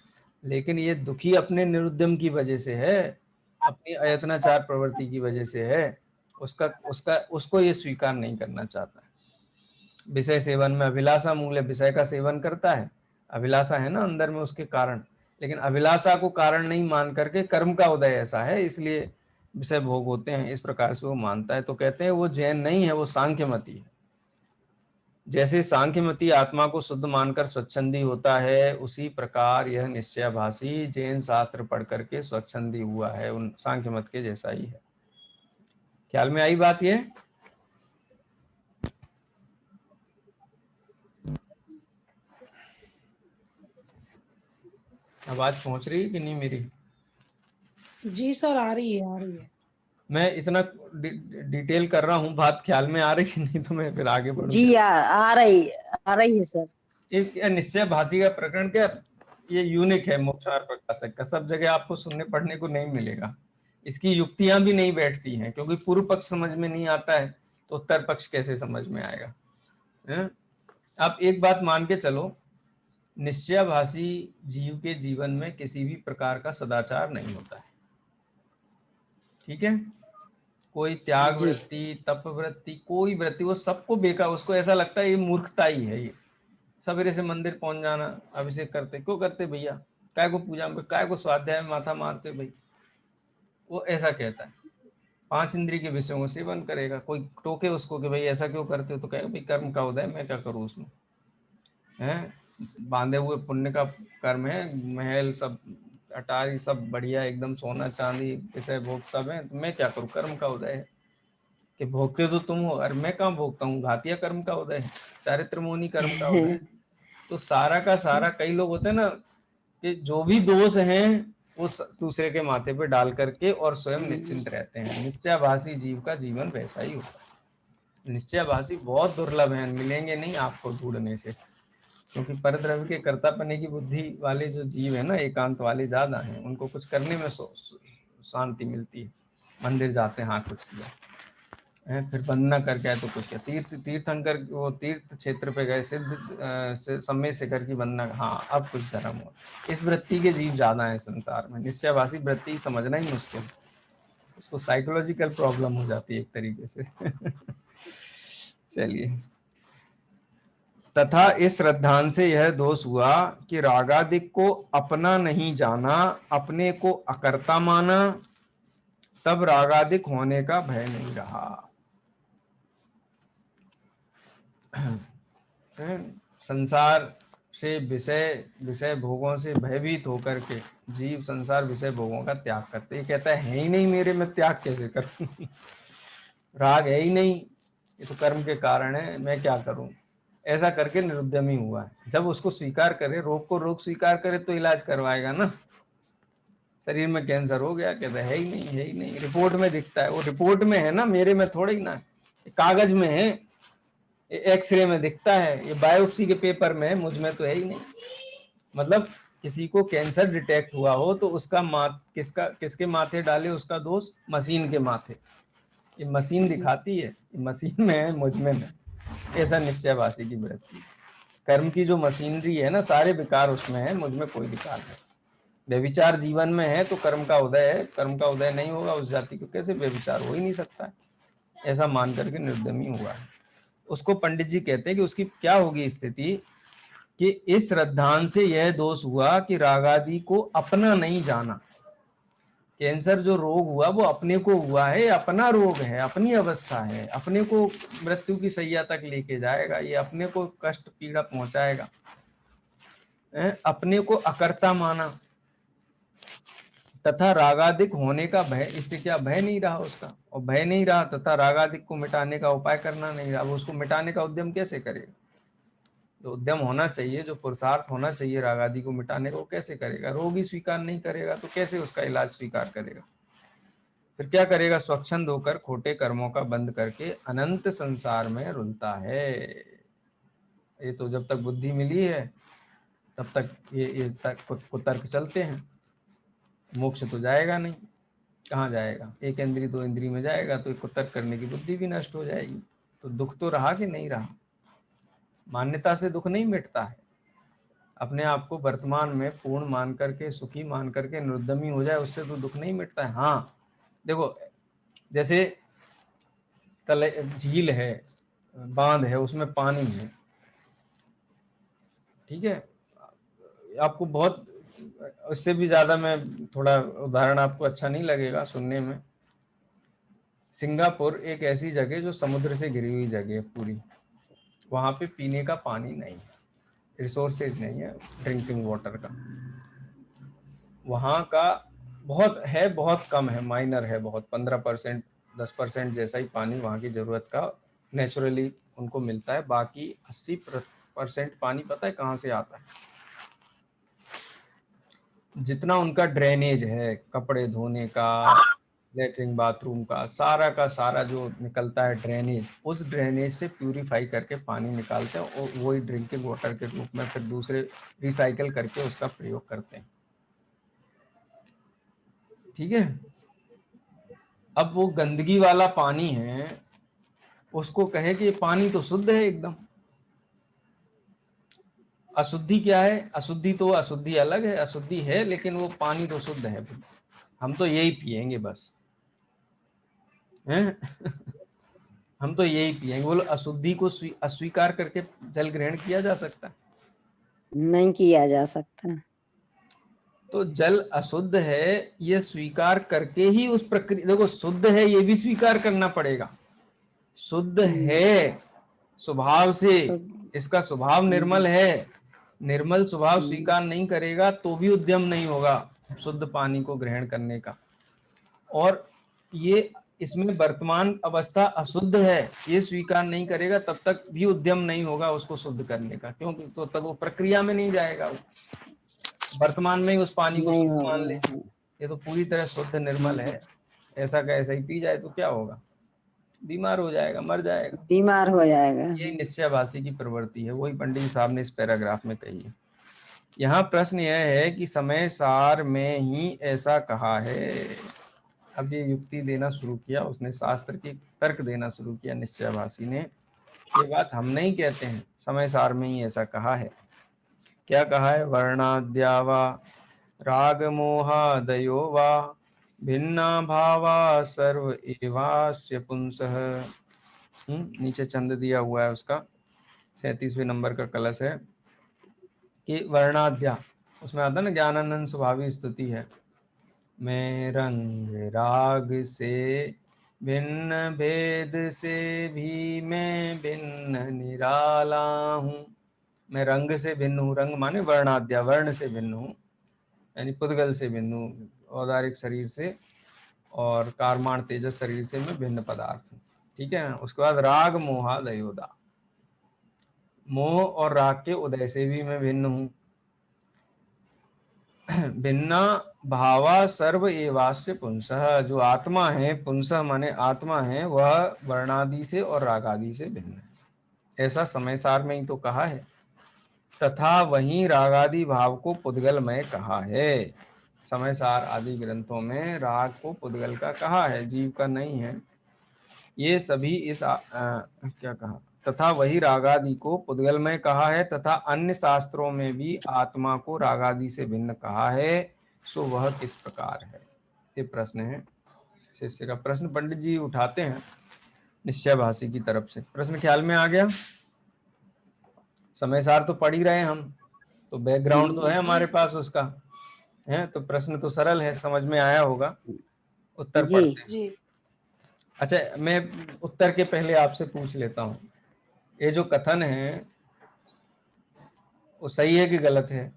लेकिन ये दुखी अपने निरुद्यम की वजह से है, अपनी अयत्नाचार प्रवृत्ति की वजह से है, उसको ये स्वीकार नहीं करना चाहता है। विषय सेवन में अभिलाषा मूल्य, विषय का सेवन करता है, अभिलाषा है ना अंदर में उसके कारण, लेकिन अभिलाषा को कारण नहीं मान करके कर्म का उदय ऐसा है इसलिए विषय भोग होते हैं, इस प्रकार से वो मानता है। तो कहते हैं वो जैन नहीं है, वो सांख्यमती है। जैसे सांख्यमती आत्मा को शुद्ध मानकर स्वच्छंदी होता है, उसी प्रकार यह निश्चयभाषी जैन शास्त्र पढ़ करके स्वच्छंदी हुआ है, उन सांख्यमत के जैसा ही है। ख्याल में आई बात? ये आवाज पहुंच रही है कि नहीं मेरी? जी सर, आ रही है। मैं इतना डिटेल कर रहा हूँ, बात ख्याल में आ रही है? नहीं तो मैं फिर आगे बढ़ूँ। जी आ रही है सर। एक निश्चय भाषी का प्रकरण क्या ये यूनिक है मोक्षार प्रकाशक का, सब जगह आपको सुनने पढ़ने को नहीं मिलेगा। इसकी युक्तियां भी नहीं बैठती हैं, क्योंकि पूर्व पक्ष समझ में नहीं आता है तो उत्तर पक्ष कैसे समझ में आएगा? आप एक बात मान के चलो, निश्चयभाषी जीव के जीवन में किसी भी प्रकार का सदाचार नहीं होता है, ठीक है? कोई त्याग वृत्ति, तप वृत्ति, कोई वृत्ति, वो सबको बेकार, उसको ऐसा लगता है ये मूर्खता ही है। ये सवेरे से मंदिर पहुंच जाना, अभिषेक करते क्यों करते भैया, काय को पूजा में, काय को स्वाध्याय में माथा मारते भाई, वो ऐसा कहता है। 5 इंद्रिय के विषयों को सेवन करेगा, कोई टोके उसको कि भाई ऐसा क्यों करते हो, तो कहेगा भाई कर्म का उदय, मैं क्या करूँ उसमें, है बांधे हुए पुण्य का कर्म है, महल सब अटारी सब बढ़िया एकदम सोना चांदी विषय भोग सब है, तो मैं क्या करूँ, कर्म का उदय है। कि भोगते तो तुम हो, अरे मैं कहाँ भोगता हूँ, घातिया कर्म का उदय है, चारित्र मोनी कर्म का उदय है। तो सारा का सारा, कई लोग होते हैं ना कि जो भी दोष हैं वो दूसरे के माथे पे डाल करके और स्वयं निश्चिंत रहते हैं। निश्चयभाषी जीव का जीवन वैसा ही होता है। निश्चयभाषी बहुत दुर्लभ हैं, मिलेंगे नहीं आपको ढूंढने से, क्योंकि परद्रव्य के कर्तापने की बुद्धि वाले जो जीव है ना, एकांत वाले ज्यादा हैं, उनको कुछ करने में शांति मिलती है। मंदिर जाते हैं, हाँ कुछ किया है, फिर वंदना करके आए तो कुछ किया, तीर्थंकर वो तीर्थ क्षेत्र पे गए, सिद्ध समय शिखर की वंदना, हाँ अब कुछ धर्म हो। इस वृत्ति के जीव ज्यादा है संसार में। निश्चयभाषी वृत्ति समझना ही मुश्किल, उसको साइकोलॉजिकल प्रॉब्लम हो जाती है एक तरीके से। चलिए, तथा इस श्रद्धान से यह दोष हुआ कि रागादिक को अपना नहीं जाना, अपने को अकर्ता माना, तब रागादिक होने का भय नहीं रहा। संसार से विषय भोगों से भयभीत होकर के जीव संसार विषय भोगों का त्याग करते। ये कहता है ही नहीं मेरे, मैं त्याग कैसे करूं? राग है ही नहीं, ये तो कर्म के कारण है, मैं क्या करूं? ऐसा करके निरुद्यमी हुआ है। जब उसको स्वीकार करे, रोग को रोग स्वीकार करे तो इलाज करवाएगा ना। शरीर में कैंसर हो गया, कहता है ही नहीं, है ही नहीं, रिपोर्ट में दिखता है, वो रिपोर्ट में है ना, मेरे में थोड़ी ना, कागज में है, एक्सरे में दिखता है, ये बायोप्सी के पेपर में है, मुझ में तो है ही नहीं। मतलब किसी को कैंसर डिटेक्ट हुआ हो तो उसका किसके माथे डाले उसका दोष? मशीन के माथे। ये मशीन दिखाती है, ये मशीन में है, मुझ में नहीं। ऐसा निश्चयवासी की वृत्ति। कर्म की जो मशीनरी है ना, सारे विकार उसमें है, मुझ में कोई विकार नहीं। व्यभिचार जीवन में है तो कर्म का उदय है, कर्म का उदय नहीं होगा उस जाति को, कैसे व्यभिचार हो ही नहीं सकता है। ऐसा मान करके निर्दमी हुआ है। उसको पंडित जी कहते हैं कि उसकी क्या होगी स्थिति, कि इस श्रद्धान से यह दोष हुआ कि रागादि को अपना नहीं जाना। कैंसर जो रोग हुआ वो अपने को हुआ है, अपना रोग है, अपनी अवस्था है, अपने को मृत्यु की सैया तक लेके जाएगा, ये अपने को कष्ट पीड़ा पहुंचाएगा। अपने को अकर्ता माना, तथा रागादिक होने का भय, इससे क्या भय नहीं रहा उसका, और भय नहीं रहा तथा रागादिक को मिटाने का उपाय करना नहीं रहा। वो उसको मिटाने का उद्यम कैसे करेगा? जो उद्यम होना चाहिए, जो पुरुषार्थ होना चाहिए रागादि को मिटाने का, वो कैसे करेगा? रोग ही स्वीकार नहीं करेगा तो कैसे उसका इलाज स्वीकार करेगा? फिर क्या करेगा? स्वच्छंद होकर खोटे कर्मों का बंद करके अनंत संसार में रुलता है। ये तो जब तक बुद्धि मिली है तब तक ये कुतर्क चलते हैं। मोक्ष तो जाएगा नहीं, कहाँ जाएगा? एक इंद्री दो इंद्री में जाएगा तो कुतर्क करने की बुद्धि भी नष्ट हो जाएगी। तो दुख तो रहा कि नहीं रहा? मान्यता से दुख नहीं मिटता है। अपने आप को वर्तमान में पूर्ण मान करके, सुखी मान करके निरुद्यमी हो जाए, उससे तो दुख नहीं मिटता है। हाँ देखो, जैसे झील है, बांध है, उसमें पानी है, ठीक है, आपको बहुत, उससे भी ज्यादा मैं थोड़ा उदाहरण, आपको अच्छा नहीं लगेगा सुनने में। सिंगापुर एक ऐसी जगह जो समुद्र से घिरी हुई जगह है पूरी, वहां पे पीने का पानी नहीं है, रिसोर्सेज नहीं है ड्रिंकिंग वाटर का। वहां का बहुत कम है, माइनर है बहुत, 15% 10% जैसा ही पानी वहां की जरूरत का नेचुरली उनको मिलता है। बाकी 80% पानी पता है कहाँ से आता है? जितना उनका ड्रेनेज है, कपड़े धोने का, लेटरिन बाथरूम का सारा जो निकलता है ड्रेनेज, उस ड्रेनेज से प्यूरिफाई करके पानी निकालते हैं और वही ड्रिंकिंग वाटर के रूप में फिर दूसरे रिसाइकल करके उसका प्रयोग करते हैं, ठीक है। अब वो गंदगी वाला पानी है, उसको कहे कि ये पानी तो शुद्ध है एकदम। अशुद्धि क्या है? अशुद्धि तो अशुद्धि अलग है, अशुद्धि है लेकिन वो पानी तो शुद्ध है, हम तो यही पिएंगे बस, हैं? हम तो यही पिएंगे। बोलो, अशुद्धि को अस्वीकार करके जल ग्रहण किया जा सकता है? नहीं किया जा सकता। तो जल अशुद्ध है ये स्वीकार करके ही उस प्रक्रिया, देखो शुद्ध है ये भी स्वीकार करना पड़ेगा। शुद्ध है स्वभाव से, इसका स्वभाव निर्मल है, निर्मल स्वभाव स्वीकार नहीं करेगा तो भी उद्यम नहीं होगा शुद्ध पानी को ग्रहण करने का। और ये इसमें वर्तमान अवस्था अशुद्ध है ये स्वीकार नहीं करेगा तब तक भी उद्यम नहीं होगा उसको शुद्ध करने का, क्योंकि तो तक वो प्रक्रिया में नहीं जाएगा। वो वर्तमान में ही उस पानी को शुद्ध मान ले, ये तो पूरी तरह शुद्ध निर्मल है, ऐसा का ऐसा ही पी जाए तो क्या होगा? बीमार हो जाएगा, मर जाएगा। बीमार हो जाएगा। ये निश्चयाभासी की प्रवृत्ति है, वही पंडित जी साहब ने इस पैराग्राफ में कही है। यहाँ प्रश्न यह है कि समय सार में ही ऐसा कहा है। अब ये युक्ति देना शुरू किया उसने, शास्त्र की तर्क देना शुरू किया निश्चयाभासी ने। ये बात हम नहीं कहते हैं, समय सार में ही ऐसा कहा है। क्या कहा है? वर्णाद्या वा राग मोहादयो वा भिन्ना भावा सर्व एवास्य पुंसः। नीचे छंद दिया हुआ है उसका, 37वें नंबर का कलश है कि वर्णाद्या, उसमें आता ना ज्ञानानंद स्वभावी स्तुति है। मैं रंग राग से भिन्न, भेद से भी मैं भिन्न निराला हूँ। मैं रंग से भिन्न हूँ, रंग माने वर्णाद्या, वर्ण से भिन्न हूँ, यानी पुद्गल से भिन्न हूँ, औदारिक शरीर से और कारमाण तेजस शरीर से मैं भिन्न पदार्थ हूँ। ठीक है। उसके बाद राग मोहादयोदा, मोह और राग के उदय से भी मैं भिन्न हूँ। भिन्ना भावा सर्व एवास्य पुंसः, जो आत्मा है, पुंसः माने आत्मा है, वह वर्णादि से और रागादि से भिन्न है। ऐसा समय सार में ही तो कहा है। तथा वहीं रागादि भाव को पुद्गलमय कहा है। समय सार आदि ग्रंथों में राग को पुद्गल का कहा है, जीव का नहीं है। ये सभी इस क्या कहा? तथा वही रागादि को पुद्गल में कहा है, तथा अन्य शास्त्रों में भी आत्मा को रागादि से भिन्न कहा है। सो वह किस प्रकार है? ये प्रश्न है शिष्य का। प्रश्न पंडित जी उठाते हैं निश्चयाभासी की तरफ से। प्रश्न ख्याल में आ गया? समय सार तो पढ़ ही रहे हम, तो बैकग्राउंड तो है हमारे पास उसका, है तो प्रश्न तो सरल है, समझ में आया होगा। उत्तर जी। पढ़ते हैं। जी अच्छा, मैं उत्तर के पहले आपसे पूछ लेता हूँ, ये जो कथन है वो सही है कि गलत है?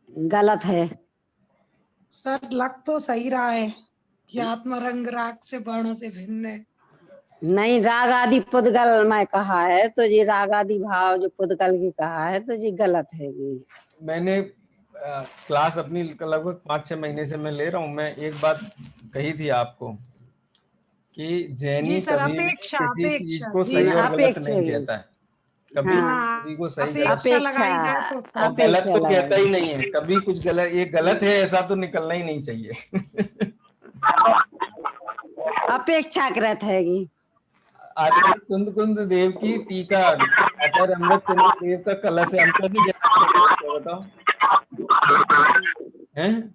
गलत है। सर, लग तो सही रहा है कि आत्मा रंग राग से वर्ण से भिन्न है। नहीं, राग आदि पुद्गल में कहा है, तो जी राग आदि भाव जो पुद्गल की कहा है, तो जी गलत है जी। मैंने क्लास अपनी लगभग 5-6 महीने से मैं ले रहा हूँ। मैं एक बात कही थी आपको कि जैनी जी सर, कभी भी अपेक्षा किसी चीज अपेक्षा को जी सही और सर। गलत अपेक्षा नहीं की। कहता है, कभी हाँ, किसी को सही गलत, अपेक्षा अपेक्षा, लगाई जाए तो सही। और गलत अपेक्षा तो कहता ही लगाई। नहीं है कभी। कुछ गलत, ये गलत है ऐसा तो निकलना ही नहीं चाहिए। अपेक्षा करत है जी। आचार्य कुंद कुंद देव की टीका, आचार्य अमृत कुंद देव का कलश है, हम कैसे कह सकते हैं बताओ? हैं?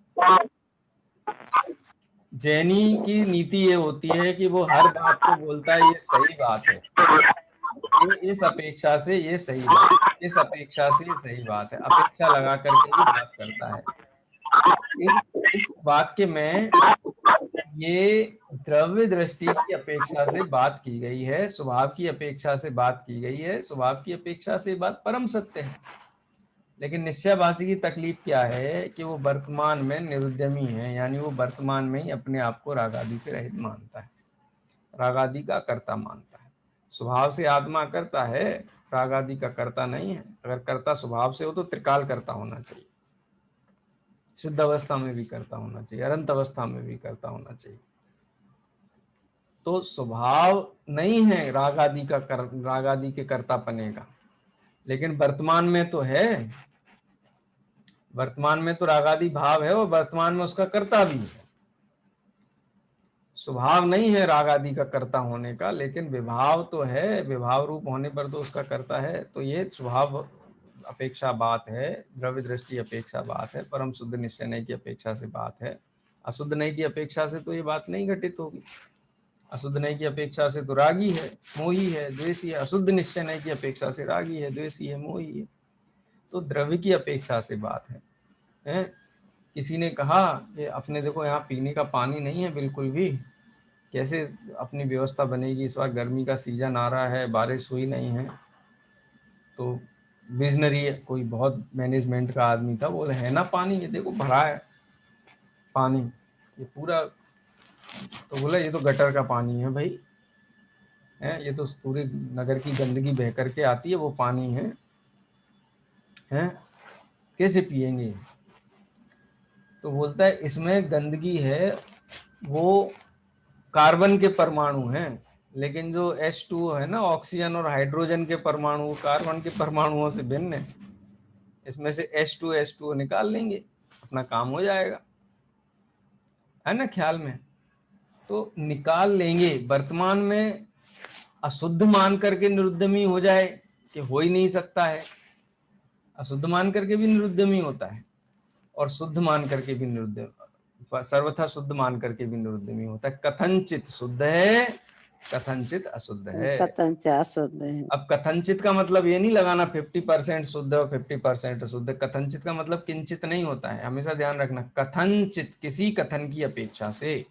जैनी की नीति ये होती है कि वो हर बात को बोलता है ये सही बात है, ये इस अपेक्षा से ये सही बात, इस अपेक्षा से ये सही बात है, अपेक्षा लगा करके ही बात करता है। इस वाक्य में ये द्रव्य दृष्टि की अपेक्षा से बात की गई है, स्वभाव की अपेक्षा से बात की गई है, स्वभाव की अपेक्षा से बात परम सत्य है। लेकिन निश्चयाभासी की तकलीफ क्या है कि वो वर्तमान में निरुद्यमी है, यानी वो वर्तमान में ही अपने आप को रागादि से रहित मानता है, रागादि का कर्ता मानता है। स्वभाव से आत्मा करता है, रागादि का कर्ता नहीं है। अगर कर्ता स्वभाव से हो तो त्रिकाल कर्ता होना चाहिए, शुद्ध अवस्था में भी करता होना चाहिए, अनंत अवस्था में भी करता होना चाहिए। तो स्वभाव नहीं है रागादि का रागादि के कर्तापने का, लेकिन वर्तमान में तो है, वर्तमान में तो रागादि भाव है और वर्तमान में उसका कर्ता भी है। स्वभाव नहीं है रागादि का कर्ता होने का, लेकिन विभाव तो है, विभाव रूप होने पर तो उसका कर्ता है। तो ये स्वभाव अपेक्षा बात है, द्रव्य दृष्टि अपेक्षा बात है, परम शुद्ध निश्चय नहीं की अपेक्षा से बात है। अशुद्ध नहीं की अपेक्षा से तो ये बात नहीं घटित होगी। अशुद्ध नहीं की अपेक्षा से तो रागी है, मोही है, द्वेषी है। अशुद्ध निश्चय नहीं की अपेक्षा से रागी है, द्वेषी है, मोही है। तो द्रव्य की अपेक्षा से बात है। किसी ने कहा कि अपने देखो यहाँ पीने का पानी नहीं है बिल्कुल भी, कैसे अपनी व्यवस्था बनेगी? इस बार गर्मी का सीजन आ रहा है, बारिश हुई नहीं है। तो विजनरी कोई बहुत मैनेजमेंट का आदमी था, बोले है ना पानी, ये देखो भरा है पानी, ये पूरा। तो बोला ये तो गटर का पानी है भाई, है ये तो पूरे नगर की गंदगी बह करके आती है, वो पानी है, कैसे पिएंगे? तो बोलता है इसमें गंदगी है, वो कार्बन के परमाणु हैं, लेकिन जो H2O है ना, ऑक्सीजन और हाइड्रोजन के परमाणु कार्बन के परमाणुओं से भिन्न है। इसमें से H2O निकाल लेंगे, अपना काम हो जाएगा, है ना ख्याल में। तो निकाल लेंगे, वर्तमान में अशुद्ध मान करके निरुद्धमी हो जाए कि हो ही नहीं सकता है, अशुद्ध मान करके भी निरुद्धमी होता है और शुद्ध मान करके भी निरुद्ध, सर्वथा शुद्ध मान करके भी निरुद्धमी होता है। कथनचित शुद्ध है, कथनचित अशुद्ध है। कथनचित अशुद्ध है। अब कथनचित का मतलब ये नहीं लगाना 50% शुद्ध और 50% अशुद्ध। कथनचित का मतलब किंचित नहीं होता है, हमेशा ध्यान रखना। कथनचित किसी कथन की अपेक्षा से,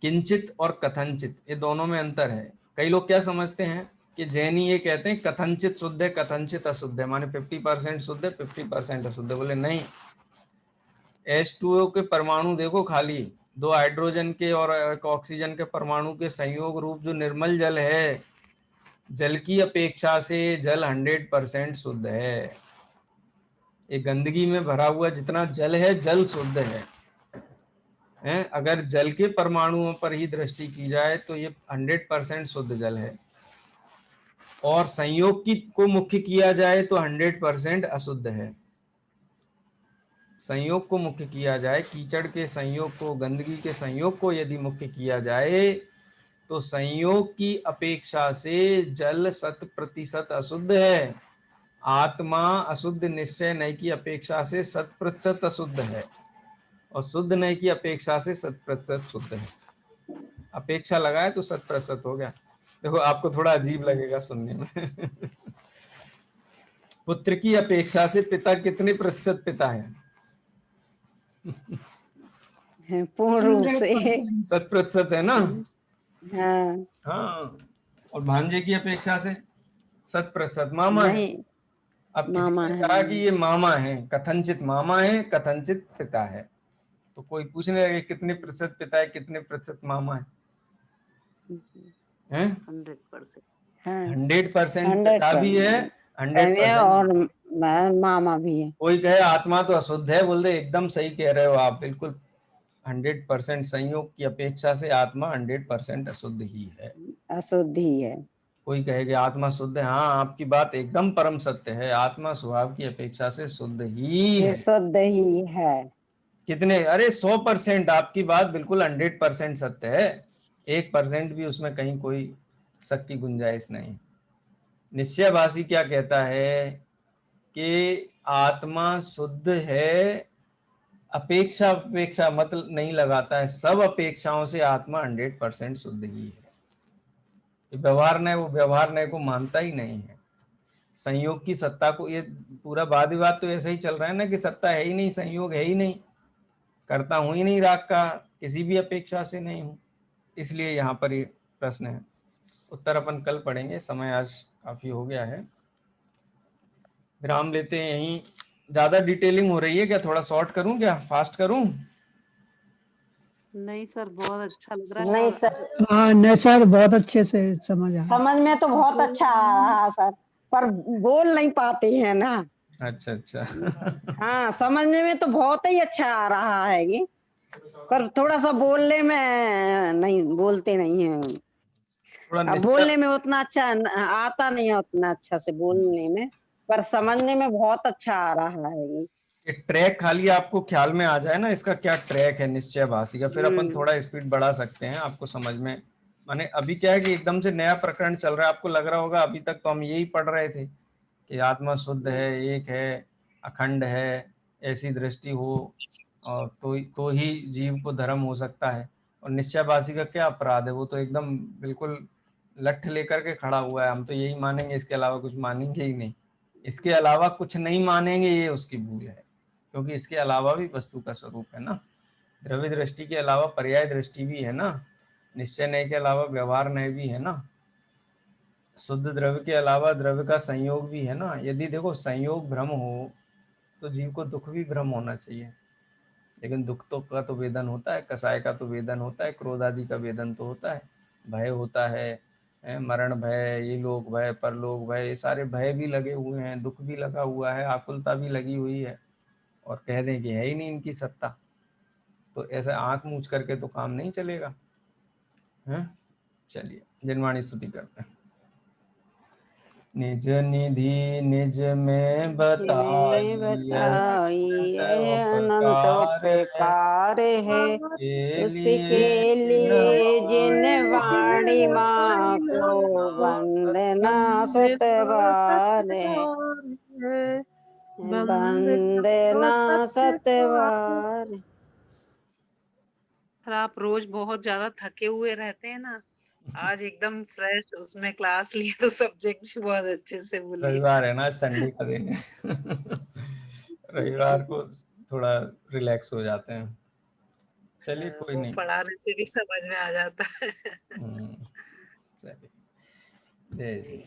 किंचित और कथनचित ये दोनों में अंतर है। कई लोग क्या समझते हैं कि जैनी ये कहते हैं कथनचित शुद्ध है, कथनचित अशुद्ध है, माने 50% शुद्ध है, 50% अशुद्ध है। बोले नहीं, H2O के परमाणु देखो, खाली 2 हाइड्रोजन के और 1 ऑक्सीजन के परमाणु के संयोग रूप जो निर्मल जल है, जल की अपेक्षा से जल 100% शुद्ध है। ये गंदगी में भरा हुआ जितना जल है, जल शुद्ध है। अगर जल के परमाणुओं पर ही दृष्टि की जाए तो ये 100% शुद्ध जल है, और संयोग की को मुख्य किया जाए तो 100% अशुद्ध है। संयोग को मुख्य किया जाए, कीचड़ के संयोग को, गंदगी के संयोग को यदि मुख्य किया जाए तो संयोग की अपेक्षा से जल 100% अशुद्ध है। आत्मा अशुद्ध निश्चय नय की अपेक्षा से 100% अशुद्ध है, और शुद्ध नय की अपेक्षा से 100% शुद्ध है। अपेक्षा लगाए तो 100% हो गया। देखो आपको थोड़ा अजीब लगेगा सुनने में पुत्र की अपेक्षा से पिता कितने प्रतिशत पिता है? पूर्ण रूप से 100% है ना। हाँ हाँ, और भांजे की अपेक्षा से 100% मामा है। नहीं, अब किसी मामा ने है। कहा कि ये मामा है, कथनचित मामा है, कथनचित पिता है, तो कोई पूछने लगे कितने प्रतिशत पिता है, कितने प्रतिशत मामा है? 100%। 100% पिता भी है, 100% और मामा भी है। कोई कहे आत्मा तो अशुद्ध है, बोल दे एकदम सही कह रहे हो आप, बिल्कुल 100% संयोग की अपेक्षा से आत्मा 100% अशुद्ध ही है, अशुद्ध ही है। कोई कहेगा आत्मा शुद्ध है, हाँ आपकी बात एकदम परम सत्य है, आत्मा स्वभाव की अपेक्षा से शुद्ध ही है। शुद्ध ही है। कितने? अरे 100%, आपकी बात बिल्कुल 100% सत्य है, 1% भी उसमें कहीं कोई शक की गुंजाइश नहीं। निश्चयभाषी क्या कहता है कि आत्मा शुद्ध है, अपेक्षा मतलब नहीं लगाता है, सब अपेक्षाओं से आत्मा 100% शुद्ध ही है। व्यवहार नय, वो व्यवहार नय को मानता ही नहीं है, संयोग की सत्ता को। ये पूरा वाद विवाद तो ऐसे ही चल रहा है ना कि सत्ता है ही नहीं, संयोग है ही नहीं, करता हूं ही नहीं राग का, किसी भी अपेक्षा से नहीं हूं, इसलिए यहाँ पर ये प्रश्न है। उत्तर अपन कल पढ़ेंगे, समय आज काफी हो गया है, विराम लेते हैं यहीं। ज्यादा डिटेलिंग हो रही है क्या? थोड़ा शॉर्ट करूं क्या, फास्ट करूं? नहीं सर, बहुत अच्छा लग रहा है। नहीं सर, हाँ नहीं सर, बहुत अच्छे से समझ आ रहा। समझ में तो बहुत अच्छा आ रहा सर, पर बोल नहीं पाते हैं ना। अच्छा हाँ, समझने में तो बहुत ही अच्छा आ रहा है ये, पर थोड़ा सा बोलने में नहीं, बोलते नहीं है। थोड़ा अब बोलने में उतना अच्छा आता नहीं है, उतना अच्छा से बोलने में, पर समझने में बहुत अच्छा आ रहा है ये। ट्रैक खाली आपको ख्याल में आ जाए ना, इसका क्या ट्रैक है निश्चय भाषी का, फिर अपन थोड़ा स्पीड बढ़ा सकते हैं आपको समझ में। माने अभी क्या है कि एकदम से नया प्रकरण चल रहा है, आपको लग रहा होगा अभी तक तो हम यही पढ़ रहे थे कि आत्मा शुद्ध है, एक है, अखंड है, ऐसी दृष्टि हो और तो ही जीव को धर्म हो सकता है। और निश्चयभाषी का क्या अपराध है, वो तो एकदम बिल्कुल लठ लेकर के खड़ा हुआ है, हम तो यही मानेंगे, इसके अलावा कुछ मानेंगे ही नहीं, इसके अलावा कुछ नहीं मानेंगे, ये उसकी भूल है, क्योंकि इसके अलावा भी वस्तु का स्वरूप है ना। द्रव्य दृष्टि के अलावा पर्याय दृष्टि भी है ना, निश्चय नय के अलावा व्यवहार नय भी है ना, शुद्ध द्रव्य के अलावा द्रव्य का संयोग भी है ना। यदि देखो संयोग भ्रम हो तो जीव को दुख भी भ्रम होना चाहिए, लेकिन दुख तो का तो वेदन होता है, कसाय का तो वेदन होता है, क्रोध आदि का वेदन तो होता है, भय होता है, मरण भय, ये लोक भय, परलोक भय, ये सारे भय भी लगे हुए हैं, दुख भी लगा हुआ है, आकुलता भी लगी हुई है, और कह दें कि है ही नहीं इनकी सत्ता, तो ऐसे आंख मूंछ करके तो काम नहीं चलेगा। हैं। चलिए जिनवाणी स्तुति करते हैं। निज निधि निज में बताई बताई अनंत उपकार उपकार है के उसके लिए जिन वाणी माँ को वंदना सतबार है वंदना सतबार। और आप रोज बहुत ज्यादा थके हुए रहते हैं ना, आज एकदम फ्रेश उसमें क्लास लिए तो सब्जेक्ट भी बहुत अच्छे से बोलिए। रविवार है ना, संडे का दिन है। रविवार को थोड़ा रिलैक्स हो जाते हैं। चलिए कोई वो नहीं। पढ़ाने से भी समझ में आ जाता है। चलिए जय श्री